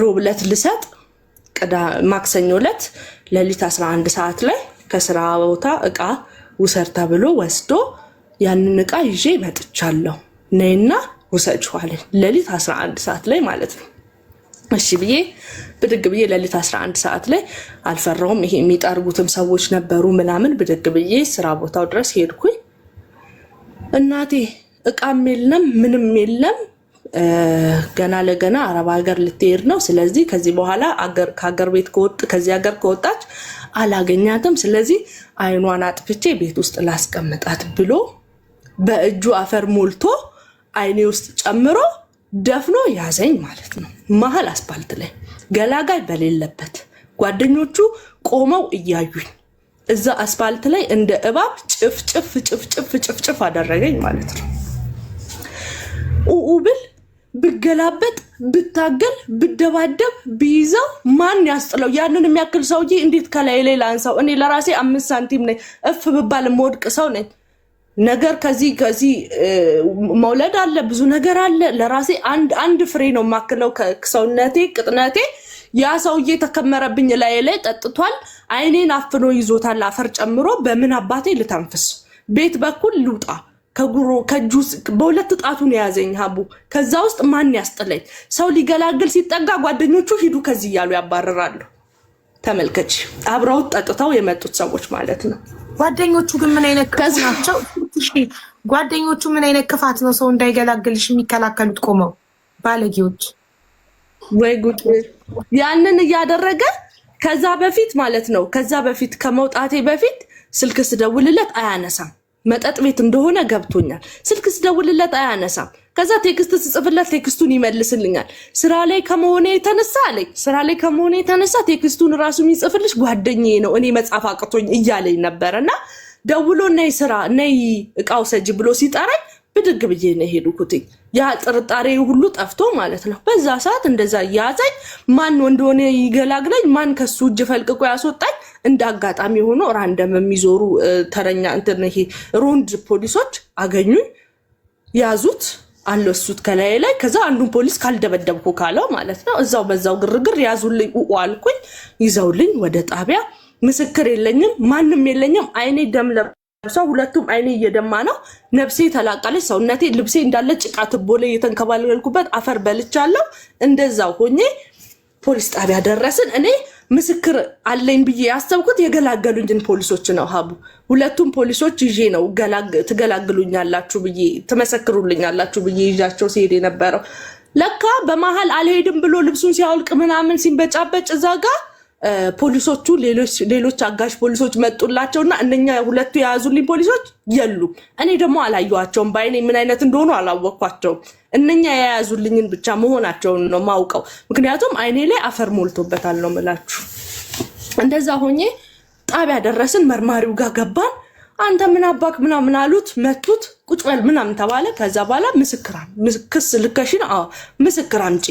ሮብ ዕለት ልሰጥ፣ ማክሰኞ ዕለት ሌሊት 11 ሰዓት ላይ ከስራ ቦታ እቃ ውሰድ ተብሎ ወስዶ ያንን እቃ ይዤ መጥቻለሁ፣ ነይና ውሰጂው አለኝ። ሌሊት 11 ሰዓት ላይ ማለት ነው። እሺ ብዬ ብድግ ብዬ ሌሊት 11 ሰዓት ላይ አልፈራውም። ይሄ የሚጠርጉትም ሰዎች ነበሩ ምናምን። ብድግ ብዬ ስራ ቦታው ድረስ ሄድኩኝ። እናቴ እቃም የለም ምንም የለም፣ ገና ለገና አረብ ሀገር ልትሄድ ነው። ስለዚህ ከዚህ በኋላ ከሀገር ቤት ከዚህ ሀገር ከወጣች አላገኛትም። ስለዚህ አይኗን አጥፍቼ ቤት ውስጥ ላስቀምጣት ብሎ በእጁ አፈር ሞልቶ አይኔ ውስጥ ጨምሮ ደፍኖ ያዘኝ ማለት ነው። መሀል አስፓልት ላይ ገላጋይ በሌለበት ጓደኞቹ ቆመው እያዩኝ እዛ አስፓልት ላይ እንደ እባብ ጭፍጭፍ አደረገኝ ማለት ነው። ኡኡብል ብገላበጥ ብታገል ብደባደብ ቢይዘው ማን ያስጥለው? ያንን የሚያክል ሰውዬ እንዴት ከላይ ላይ ላንሳው? እኔ ለራሴ 5 ሳንቲም ነኝ፣ እፍ ብባል የምወድቅ ሰው ነኝ። ነገር ከዚህ መውለድ አለ፣ ብዙ ነገር አለ። ለራሴ አንድ ፍሬ ነው የማክለው ከሰውነቴ ቅጥነቴ። ያ ሰውዬ ተከመረብኝ ላይ ጠጥቷል። አይኔን አፍኖ ይዞታል አፈር ጨምሮ። በምን አባቴ ልተንፍስ? ቤት በኩል ልውጣ? ከእጁ በሁለት ጣቱን የያዘኝ ሀቡ። ከዛ ውስጥ ማን ያስጥለኝ? ሰው ሊገላግል ሲጠጋ ጓደኞቹ ሂዱ ከዚህ እያሉ ያባረራሉ። ተመልከች፣ አብረውት ጠጥተው የመጡት ሰዎች ማለት ነው። ጓደኞቹ ግን ምን አይነት ክፋት ናቸው? ጓደኞቹ ምን አይነት ክፋት ነው ሰው እንዳይገላግልሽ የሚከላከሉት? ቆመው ባለጌዎች። ወይ ጉድ! ያንን እያደረገ ከዛ በፊት ማለት ነው፣ ከዛ በፊት ከመውጣቴ በፊት ስልክ ስደውልለት አያነሳም። መጠጥ ቤት እንደሆነ ገብቶኛል። ስልክ ስደውልለት አያነሳም። ከዛ ቴክስት ስጽፍለት ቴክስቱን ይመልስልኛል። ስራ ላይ ከመሆኔ የተነሳ ቴክስቱን ራሱ የሚጽፍልሽ ጓደኛዬ ነው፣ እኔ መጻፍ አቅቶኝ እያለኝ ነበርና ደውሎ ነይ ስራ ነይ እቃው ሰጂ ብሎ ሲጠራኝ ብድግ ብዬ ነው ሄድኩትኝ። ያ ጥርጣሬ ሁሉ ጠፍቶ ማለት ነው። በዛ ሰዓት እንደዛ ያዘኝ። ማን እንደሆነ ይገላግለኝ፣ ማን ከሱ እጅ ፈልቅቆ ያስወጣኝ። እንደ አጋጣሚ ሆኖ ራንደም የሚዞሩ ተረኛ እንትን ይሄ ሮንድ ፖሊሶች አገኙኝ፣ ያዙት፣ አለሱት ከላይ ላይ። ከዛ አንዱን ፖሊስ ካልደበደብኩ ካለው ማለት ነው እዛው በዛው ግርግር ያዙልኝ። አልኩኝ፣ ይዘውልኝ ወደ ጣቢያ። ምስክር የለኝም፣ ማንም የለኝም። አይኔ ደም ለብሷ፣ ሁለቱም አይኔ እየደማ ነው። ነፍሴ ተላቀለች። ሰውነቴ ልብሴ እንዳለ ጭቃ ትቦ ላይ የተንከባለልኩበት አፈር በልቻለሁ። እንደዛው ሆኜ ፖሊስ ጣቢያ ደረስን። እኔ ምስክር አለኝ ብዬ ያሰብኩት የገላገሉኝን ፖሊሶች ነው ሀቡ። ሁለቱም ፖሊሶች ይዤ ነው ትገላግሉኛላችሁ ብዬ ትመሰክሩልኛላችሁ ብዬ ይዣቸው ሲሄድ የነበረው። ለካ በመሀል አልሄድም ብሎ ልብሱን ሲያወልቅ ምናምን ሲንበጫበጭ እዛ ጋር ፖሊሶቹ ሌሎች አጋዥ ፖሊሶች መጡላቸውና እነኛ ሁለቱ የያዙልኝ ፖሊሶች የሉም። እኔ ደግሞ አላየኋቸውም፣ በአይኔ ምን አይነት እንደሆኑ አላወቅኳቸውም። እነኛ የያዙልኝን ብቻ መሆናቸውን ነው ማውቀው፣ ምክንያቱም አይኔ ላይ አፈር ሞልቶበታል ነው ምላችሁ። እንደዛ ሆኜ ጣቢያ ደረስን። መርማሪው ጋር ገባን። አንተ ምን አባክ ምናምን አሉት፣ መቱት፣ ቁጭ በል ምናምን ተባለ። ከዛ በኋላ ክስ ልከሽ ነው? ምስክር አምጪ።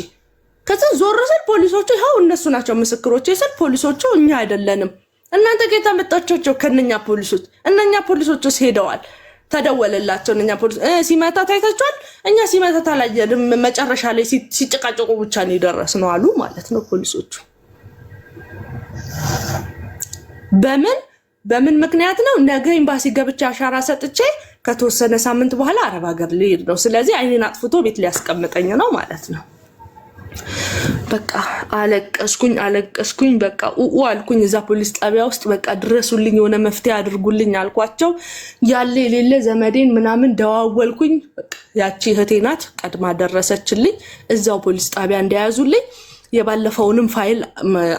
ከዛ ዞር ስል ፖሊሶቹ ይኸው እነሱ ናቸው ምስክሮች ስል ፖሊሶቹ እኛ አይደለንም፣ እናንተ ጌታ መጣቻቸው ከነኛ ፖሊሶች። እነኛ ፖሊሶቹስ ሄደዋል፣ ተደወለላቸው። እነኛ ፖሊስ ሲመታ ታይታቸዋል፣ እኛ ሲመታ አላየንም፣ መጨረሻ ላይ ሲጨቃጨቁ ብቻ ነው የደረስነው አሉ ማለት ነው ፖሊሶቹ። በምን ምክንያት ነው? ነገ ኤምባሲ ገብቼ አሻራ ሰጥቼ ከተወሰነ ሳምንት በኋላ አረብ ሀገር ልሄድ ነው። ስለዚህ አይኔን አጥፍቶ ቤት ሊያስቀምጠኝ ነው ማለት ነው። በቃ አለቀስኩኝ። በቃ አልኩኝ እዛ ፖሊስ ጣቢያ ውስጥ። በቃ ድረሱልኝ፣ የሆነ መፍትሄ አድርጉልኝ አልኳቸው። ያለ የሌለ ዘመዴን ምናምን ደዋወልኩኝ። ያቺ እህቴ ናት ቀድማ ደረሰችልኝ። እዛው ፖሊስ ጣቢያ እንደያዙልኝ የባለፈውንም ፋይል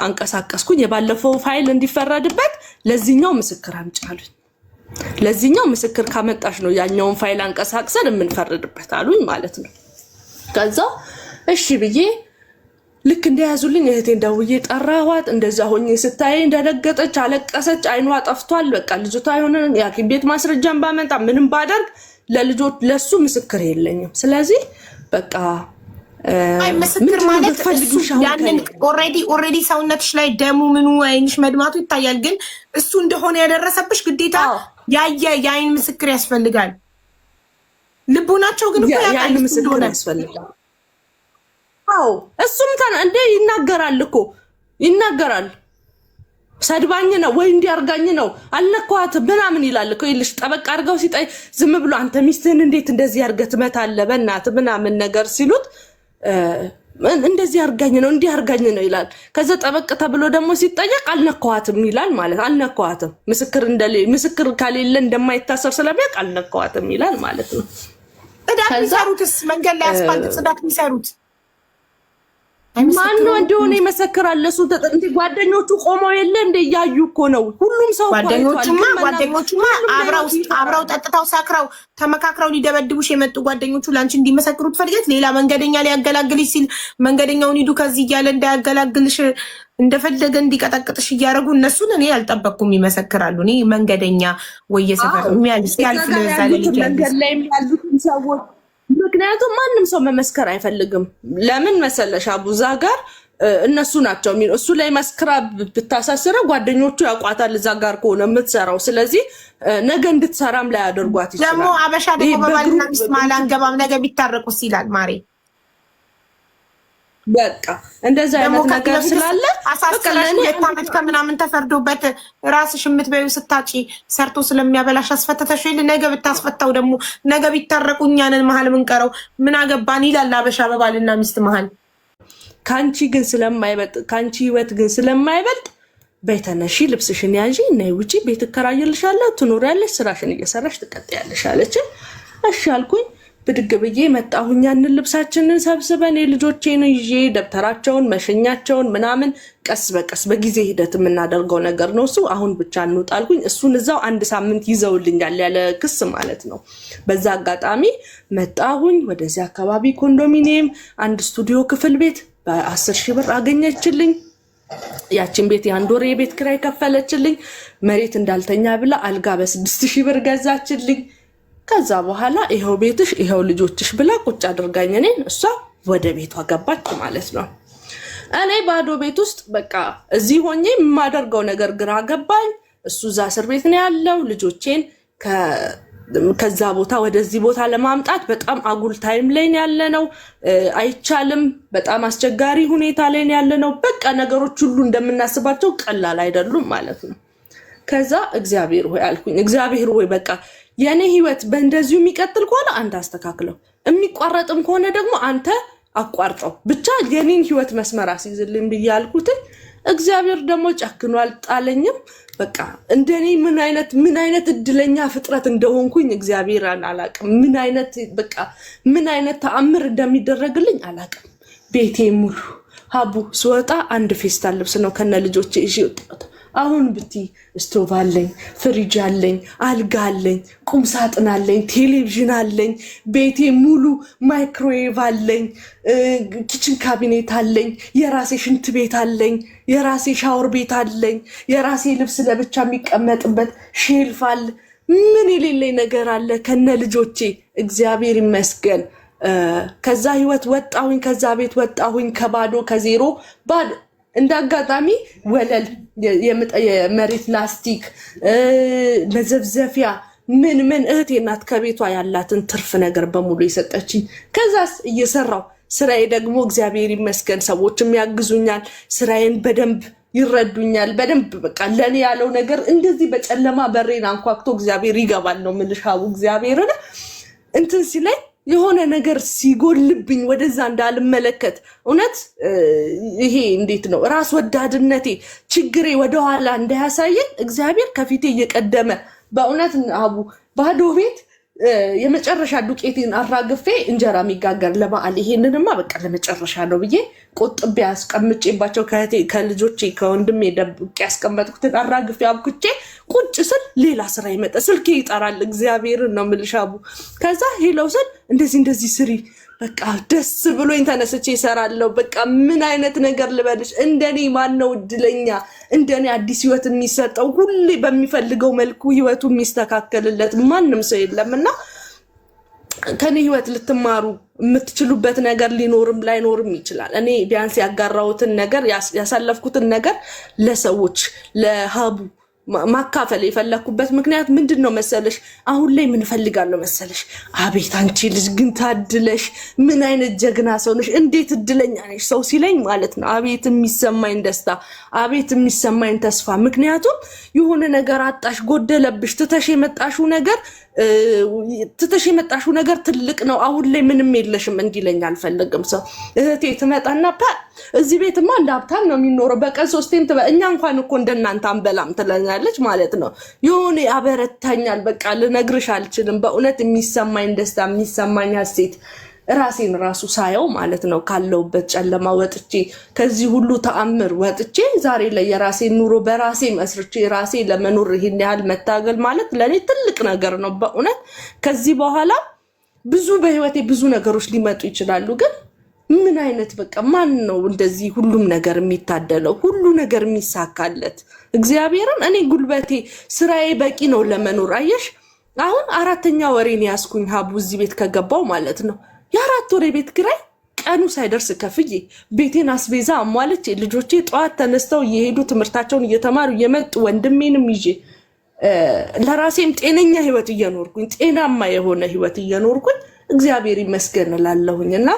አንቀሳቀስኩኝ። የባለፈው ፋይል እንዲፈረድበት ለዚህኛው ምስክር አምጪ አሉኝ። ለዚህኛው ምስክር ካመጣሽ ነው ያኛውን ፋይል አንቀሳቅሰን የምንፈርድበት አሉኝ ማለት ነው። ከዛ እሺ ብዬ ልክ እንደያዙልኝ እህቴን ደውዬ ጠራኋት። እንደዛ ሆኜ ስታይ እንደደገጠች አለቀሰች። አይኗ ጠፍቷል። በቃ ልጅቷ የሆነ የሐኪም ቤት ማስረጃን ባመጣ ምንም ባደርግ ለልጆች ለሱ ምስክር የለኝም። ስለዚህ በቃ አይ ምስክር ማለት ያንን ኦሬዲ ሰውነትሽ ላይ ደሙ ምኑ አይንሽ መድማቱ ይታያል። ግን እሱ እንደሆነ ያደረሰብሽ ግዴታ የአይን ምስክር ያስፈልጋል። ልቡናቸው ግን እኮ የአይን ምስክር ያስፈልጋል። አዎ እሱም እንደ ይናገራል እኮ ይናገራል። ሰድባኝ ነው ወይ እንዲያርጋኝ ነው አልነኳት ምናምን ይላል እኮ። ይልሽ ጠበቅ አድርገው ሲጠይ ዝም ብሎ አንተ ሚስትህን እንዴት እንደዚህ አድርገህ ትመታለህ በእናትህ ምናምን ነገር ሲሉት እንደዚህ አርጋኝ ነው እንዲህ አርጋኝ ነው ይላል። ከዛ ጠበቅ ተብሎ ደግሞ ሲጠየቅ አልነኳትም ይላል ማለት አልነኳትም። ምስክር ከሌለ እንደማይታሰር ስለሚያውቅ አልነኳትም ይላል ማለት ነው። ጽዳት የሚሰሩትስ መንገድ ላይ አስፋልት ጽዳት የሚሰሩት ማን ነው እንደሆነ ይመሰክራል። ለሱ እንዴ ጓደኞቹ ቆመው የለ እንደ ያዩ እኮ ነው ሁሉም ሰው ጓደኞቹማ አብረው ጠጥተው ሰክረው ተመካክረው ሊደበድቡሽ የመጡ ጓደኞቹ ላንቺ እንዲመሰክሩ ትፈልጊያለሽ። ሌላ መንገደኛ ሊያገላግልሽ ሲል መንገደኛውን ሂዱ ከዚህ እያለ እንዳያገላግልሽ እንደፈለገ እንዲቀጠቅጥሽ እያደረጉ እነሱን እኔ አልጠበቅኩም ይመሰክራሉ። እኔ መንገደኛ ወይ የሰፈር የሚያልስ ያልፍ ለዛ መንገድ ላይ ያሉትን ሰዎች ምክንያቱም ማንም ሰው መመስከር አይፈልግም። ለምን መሰለሽ አቡዛ ጋር እነሱ ናቸው እሱ ላይ መስክራ ብታሳስረ ጓደኞቹ ያውቋታል እዛ ጋር ከሆነ የምትሰራው። ስለዚህ ነገ እንድትሰራም ላይ አድርጓት ይችላል። ደግሞ አበሻ ደግሞ በባልና ሚስት መሀል አንገባም ነገ ቢታረቁስ ይላል ማሬ። በቃ እንደዛ አይነት ነገር ስላለ አሳስከለሽ የታመት ከምናምን ተፈርዶበት ራስሽ የምትበይው ስታጪ ሰርቶ ስለሚያበላሽ አስፈተተሽ ነገ ብታስፈታው ደግሞ ነገ ቢታረቁ እኛንን መሀል ምንቀረው ምን አገባን ይላል አበሻ በባልና ሚስት መሀል። ካንቺ ህይወት ግን ስለማይበልጥ በይተነሺ ልብስሽን ያዢ እና ውጪ ቤት እከራይልሻለሁ ትኖሪያለሽ ስራሽን እየሰራሽ ትቀጥያለሽ አለች። እሺ አልኩኝ። ብድግ ብዬ መጣሁኝ። ያንን ልብሳችንን ሰብስበን የልጆቼን ይዤ ደብተራቸውን መሸኛቸውን ምናምን ቀስ በቀስ በጊዜ ሂደት የምናደርገው ነገር ነው እሱ። አሁን ብቻ እንውጣልኩኝ። እሱን እዛው 1 ሳምንት ይዘውልኛል ያለ ክስ ማለት ነው። በዛ አጋጣሚ መጣሁኝ ወደዚህ አካባቢ ኮንዶሚኒየም አንድ ስቱዲዮ ክፍል ቤት በ10 ሺህ ብር አገኘችልኝ። ያችን ቤት የአንድ ወር የቤት ኪራይ ከፈለችልኝ። መሬት እንዳልተኛ ብላ አልጋ በ6 ሺህ ብር ገዛችልኝ። ከዛ በኋላ ይሄው ቤትሽ ይሄው ልጆችሽ ብላ ቁጭ አድርጋኝ እኔን እሷ ወደ ቤቷ ገባች ማለት ነው። እኔ ባዶ ቤት ውስጥ በቃ እዚህ ሆኜ የማደርገው ነገር ግራ ገባኝ። እሱ እዛ እስር ቤት ነው ያለው። ልጆቼን ከዛ ቦታ ወደዚህ ቦታ ለማምጣት በጣም አጉል ታይም ላይ ያለ ነው። አይቻልም። በጣም አስቸጋሪ ሁኔታ ላይ ያለ ነው። በቃ ነገሮች ሁሉ እንደምናስባቸው ቀላል አይደሉም ማለት ነው። ከዛ እግዚአብሔር ሆይ አልኩኝ። እግዚአብሔር ሆይ በቃ የኔ ህይወት በእንደዚሁ የሚቀጥል ከሆነ አንተ አስተካክለው፣ የሚቋረጥም ከሆነ ደግሞ አንተ አቋርጠው፣ ብቻ የኔን ህይወት መስመር አስይዝልኝ ብዬ አልኩት። እግዚአብሔር ደግሞ ጨክኖ አልጣለኝም። በቃ እንደኔ ምን አይነት እድለኛ ፍጥረት እንደሆንኩኝ እግዚአብሔር አላቅም። ምን አይነት ተአምር እንደሚደረግልኝ አላቅም። ቤቴ ሙሉ ሀቡ ስወጣ አንድ ፌስታል ልብስ ነው ከነ ልጆቼ ይዤ ወጣሁት። አሁን ብቲ ስቶቭ አለኝ፣ ፍሪጅ አለኝ፣ አልጋ አለኝ፣ ቁም ሳጥን አለኝ፣ ቴሌቪዥን አለኝ፣ ቤቴ ሙሉ ማይክሮዌቭ አለኝ፣ ኪችን ካቢኔት አለኝ፣ የራሴ ሽንት ቤት አለኝ፣ የራሴ ሻወር ቤት አለኝ፣ የራሴ ልብስ ለብቻ የሚቀመጥበት ሼልፍ አለ። ምን የሌለኝ ነገር አለ ከነ ልጆቼ እግዚአብሔር ይመስገን። ከዛ ህይወት ወጣሁኝ፣ ከዛ ቤት ወጣሁኝ ከባዶ ከዜሮ ባዶ። እንዳጋጣሚ ወለል የመሬት ላስቲክ መዘብዘፊያ ምን እህቴ ናት ከቤቷ ያላትን ትርፍ ነገር በሙሉ የሰጠችኝ። ከዛስ እየሰራው ስራዬ ደግሞ እግዚአብሔር ይመስገን ሰዎችም ያግዙኛል። ስራዬን በደንብ ይረዱኛል። በደንብ በቃ ለኔ ያለው ነገር እንደዚህ በጨለማ በሬን አንኳክቶ እግዚአብሔር ይገባል ነው የምልሻው። እግዚአብሔርን እንትን ሲለኝ የሆነ ነገር ሲጎልብኝ ወደዛ እንዳልመለከት እውነት ይሄ እንዴት ነው ራስ ወዳድነቴ ችግሬ ወደኋላ እንዳያሳየኝ እግዚአብሔር ከፊቴ እየቀደመ በእውነት አቡ ባዶ ቤት የመጨረሻ ዱቄቴን አራግፌ እንጀራ የሚጋገር ለበዓል ይሄንንማ በቃ ለመጨረሻ ነው ብዬ ቆጥቤ አስቀምጬባቸው ከልጆቼ ከወንድሜ ደብቄ ያስቀመጥኩትን አራግፌ አብኩቼ ቁጭ ስል ሌላ ስራ ይመጣ። ስልኬ ይጠራል። እግዚአብሔርን ነው የምልሽ አቡ። ከዛ ሄለው ስል እንደዚህ ስሪ በቃ ደስ ብሎኝ ተነስቼ እሰራለሁ። በቃ ምን አይነት ነገር ልበልሽ? እንደኔ ማነው እድለኛ? እንደኔ አዲስ ህይወት የሚሰጠው ሁሌ በሚፈልገው መልኩ ህይወቱ የሚስተካከልለት ማንም ሰው የለምና ከኔ ህይወት ልትማሩ የምትችሉበት ነገር ሊኖርም ላይኖርም ይችላል። እኔ ቢያንስ ያጋራሁትን ነገር ያሳለፍኩትን ነገር ለሰዎች ለሀቡ ማካፈል የፈለኩበት ምክንያት ምንድነው መሰለሽ? አሁን ላይ ምን ፈልጋለሁ መሰለሽ? አቤት አንቺ ልጅ ግን ታድለሽ፣ ምን አይነት ጀግና ሰው ነሽ፣ እንዴት እድለኛ ነሽ ሰው ሲለኝ ማለት ነው አቤት የሚሰማኝ ደስታ፣ አቤት የሚሰማኝ ተስፋ። ምክንያቱም የሆነ ነገር አጣሽ፣ ጎደለብሽ፣ ትተሽ የመጣሽው ነገር ትልቅ ነው፣ አሁን ላይ ምንም የለሽም እንዲለኝ አልፈልግም ሰው። እህቴ ትመጣና እዚህ ቤትማ እንደ ሀብታም ነው የሚኖረው፣ በቀን 3 እኛ እንኳን እኮ እንደናንተ አንበላም ትለኛለች ማለት ነው። የሆነ ያበረታኛል። በቃ ልነግርሽ አልችልም በእውነት የሚሰማኝ ደስታ፣ የሚሰማኝ ሀሴት ራሴን ራሱ ሳየው ማለት ነው። ካለውበት ጨለማ ወጥቼ ከዚህ ሁሉ ተአምር ወጥቼ ዛሬ ላይ የራሴን ኑሮ በራሴ መስርቼ ራሴ ለመኖር ይሄን ያህል መታገል ማለት ለኔ ትልቅ ነገር ነው በእውነት። ከዚህ በኋላ በህይወቴ ብዙ ነገሮች ሊመጡ ይችላሉ፣ ግን ምን አይነት በቃ ማን ነው እንደዚህ ሁሉም ነገር የሚታደለው ሁሉ ነገር የሚሳካለት? እግዚአብሔርን እኔ ጉልበቴ ስራዬ በቂ ነው ለመኖር። አየሽ አሁን 4ኛ ወሬን ያስኩኝ ሀቡ እዚህ ቤት ከገባው ማለት ነው። የ4 ወር ቤት ኪራይ ቀኑ ሳይደርስ ከፍዬ ቤቴን አስቤዛ አሟልቼ ልጆቼ ጠዋት ተነስተው እየሄዱ ትምህርታቸውን እየተማሩ እየመጡ ወንድሜንም ይዤ ለራሴም ጤነኛ ህይወት እየኖርኩኝ ጤናማ የሆነ ህይወት እየኖርኩኝ እግዚአብሔር ይመስገን እላለሁኝና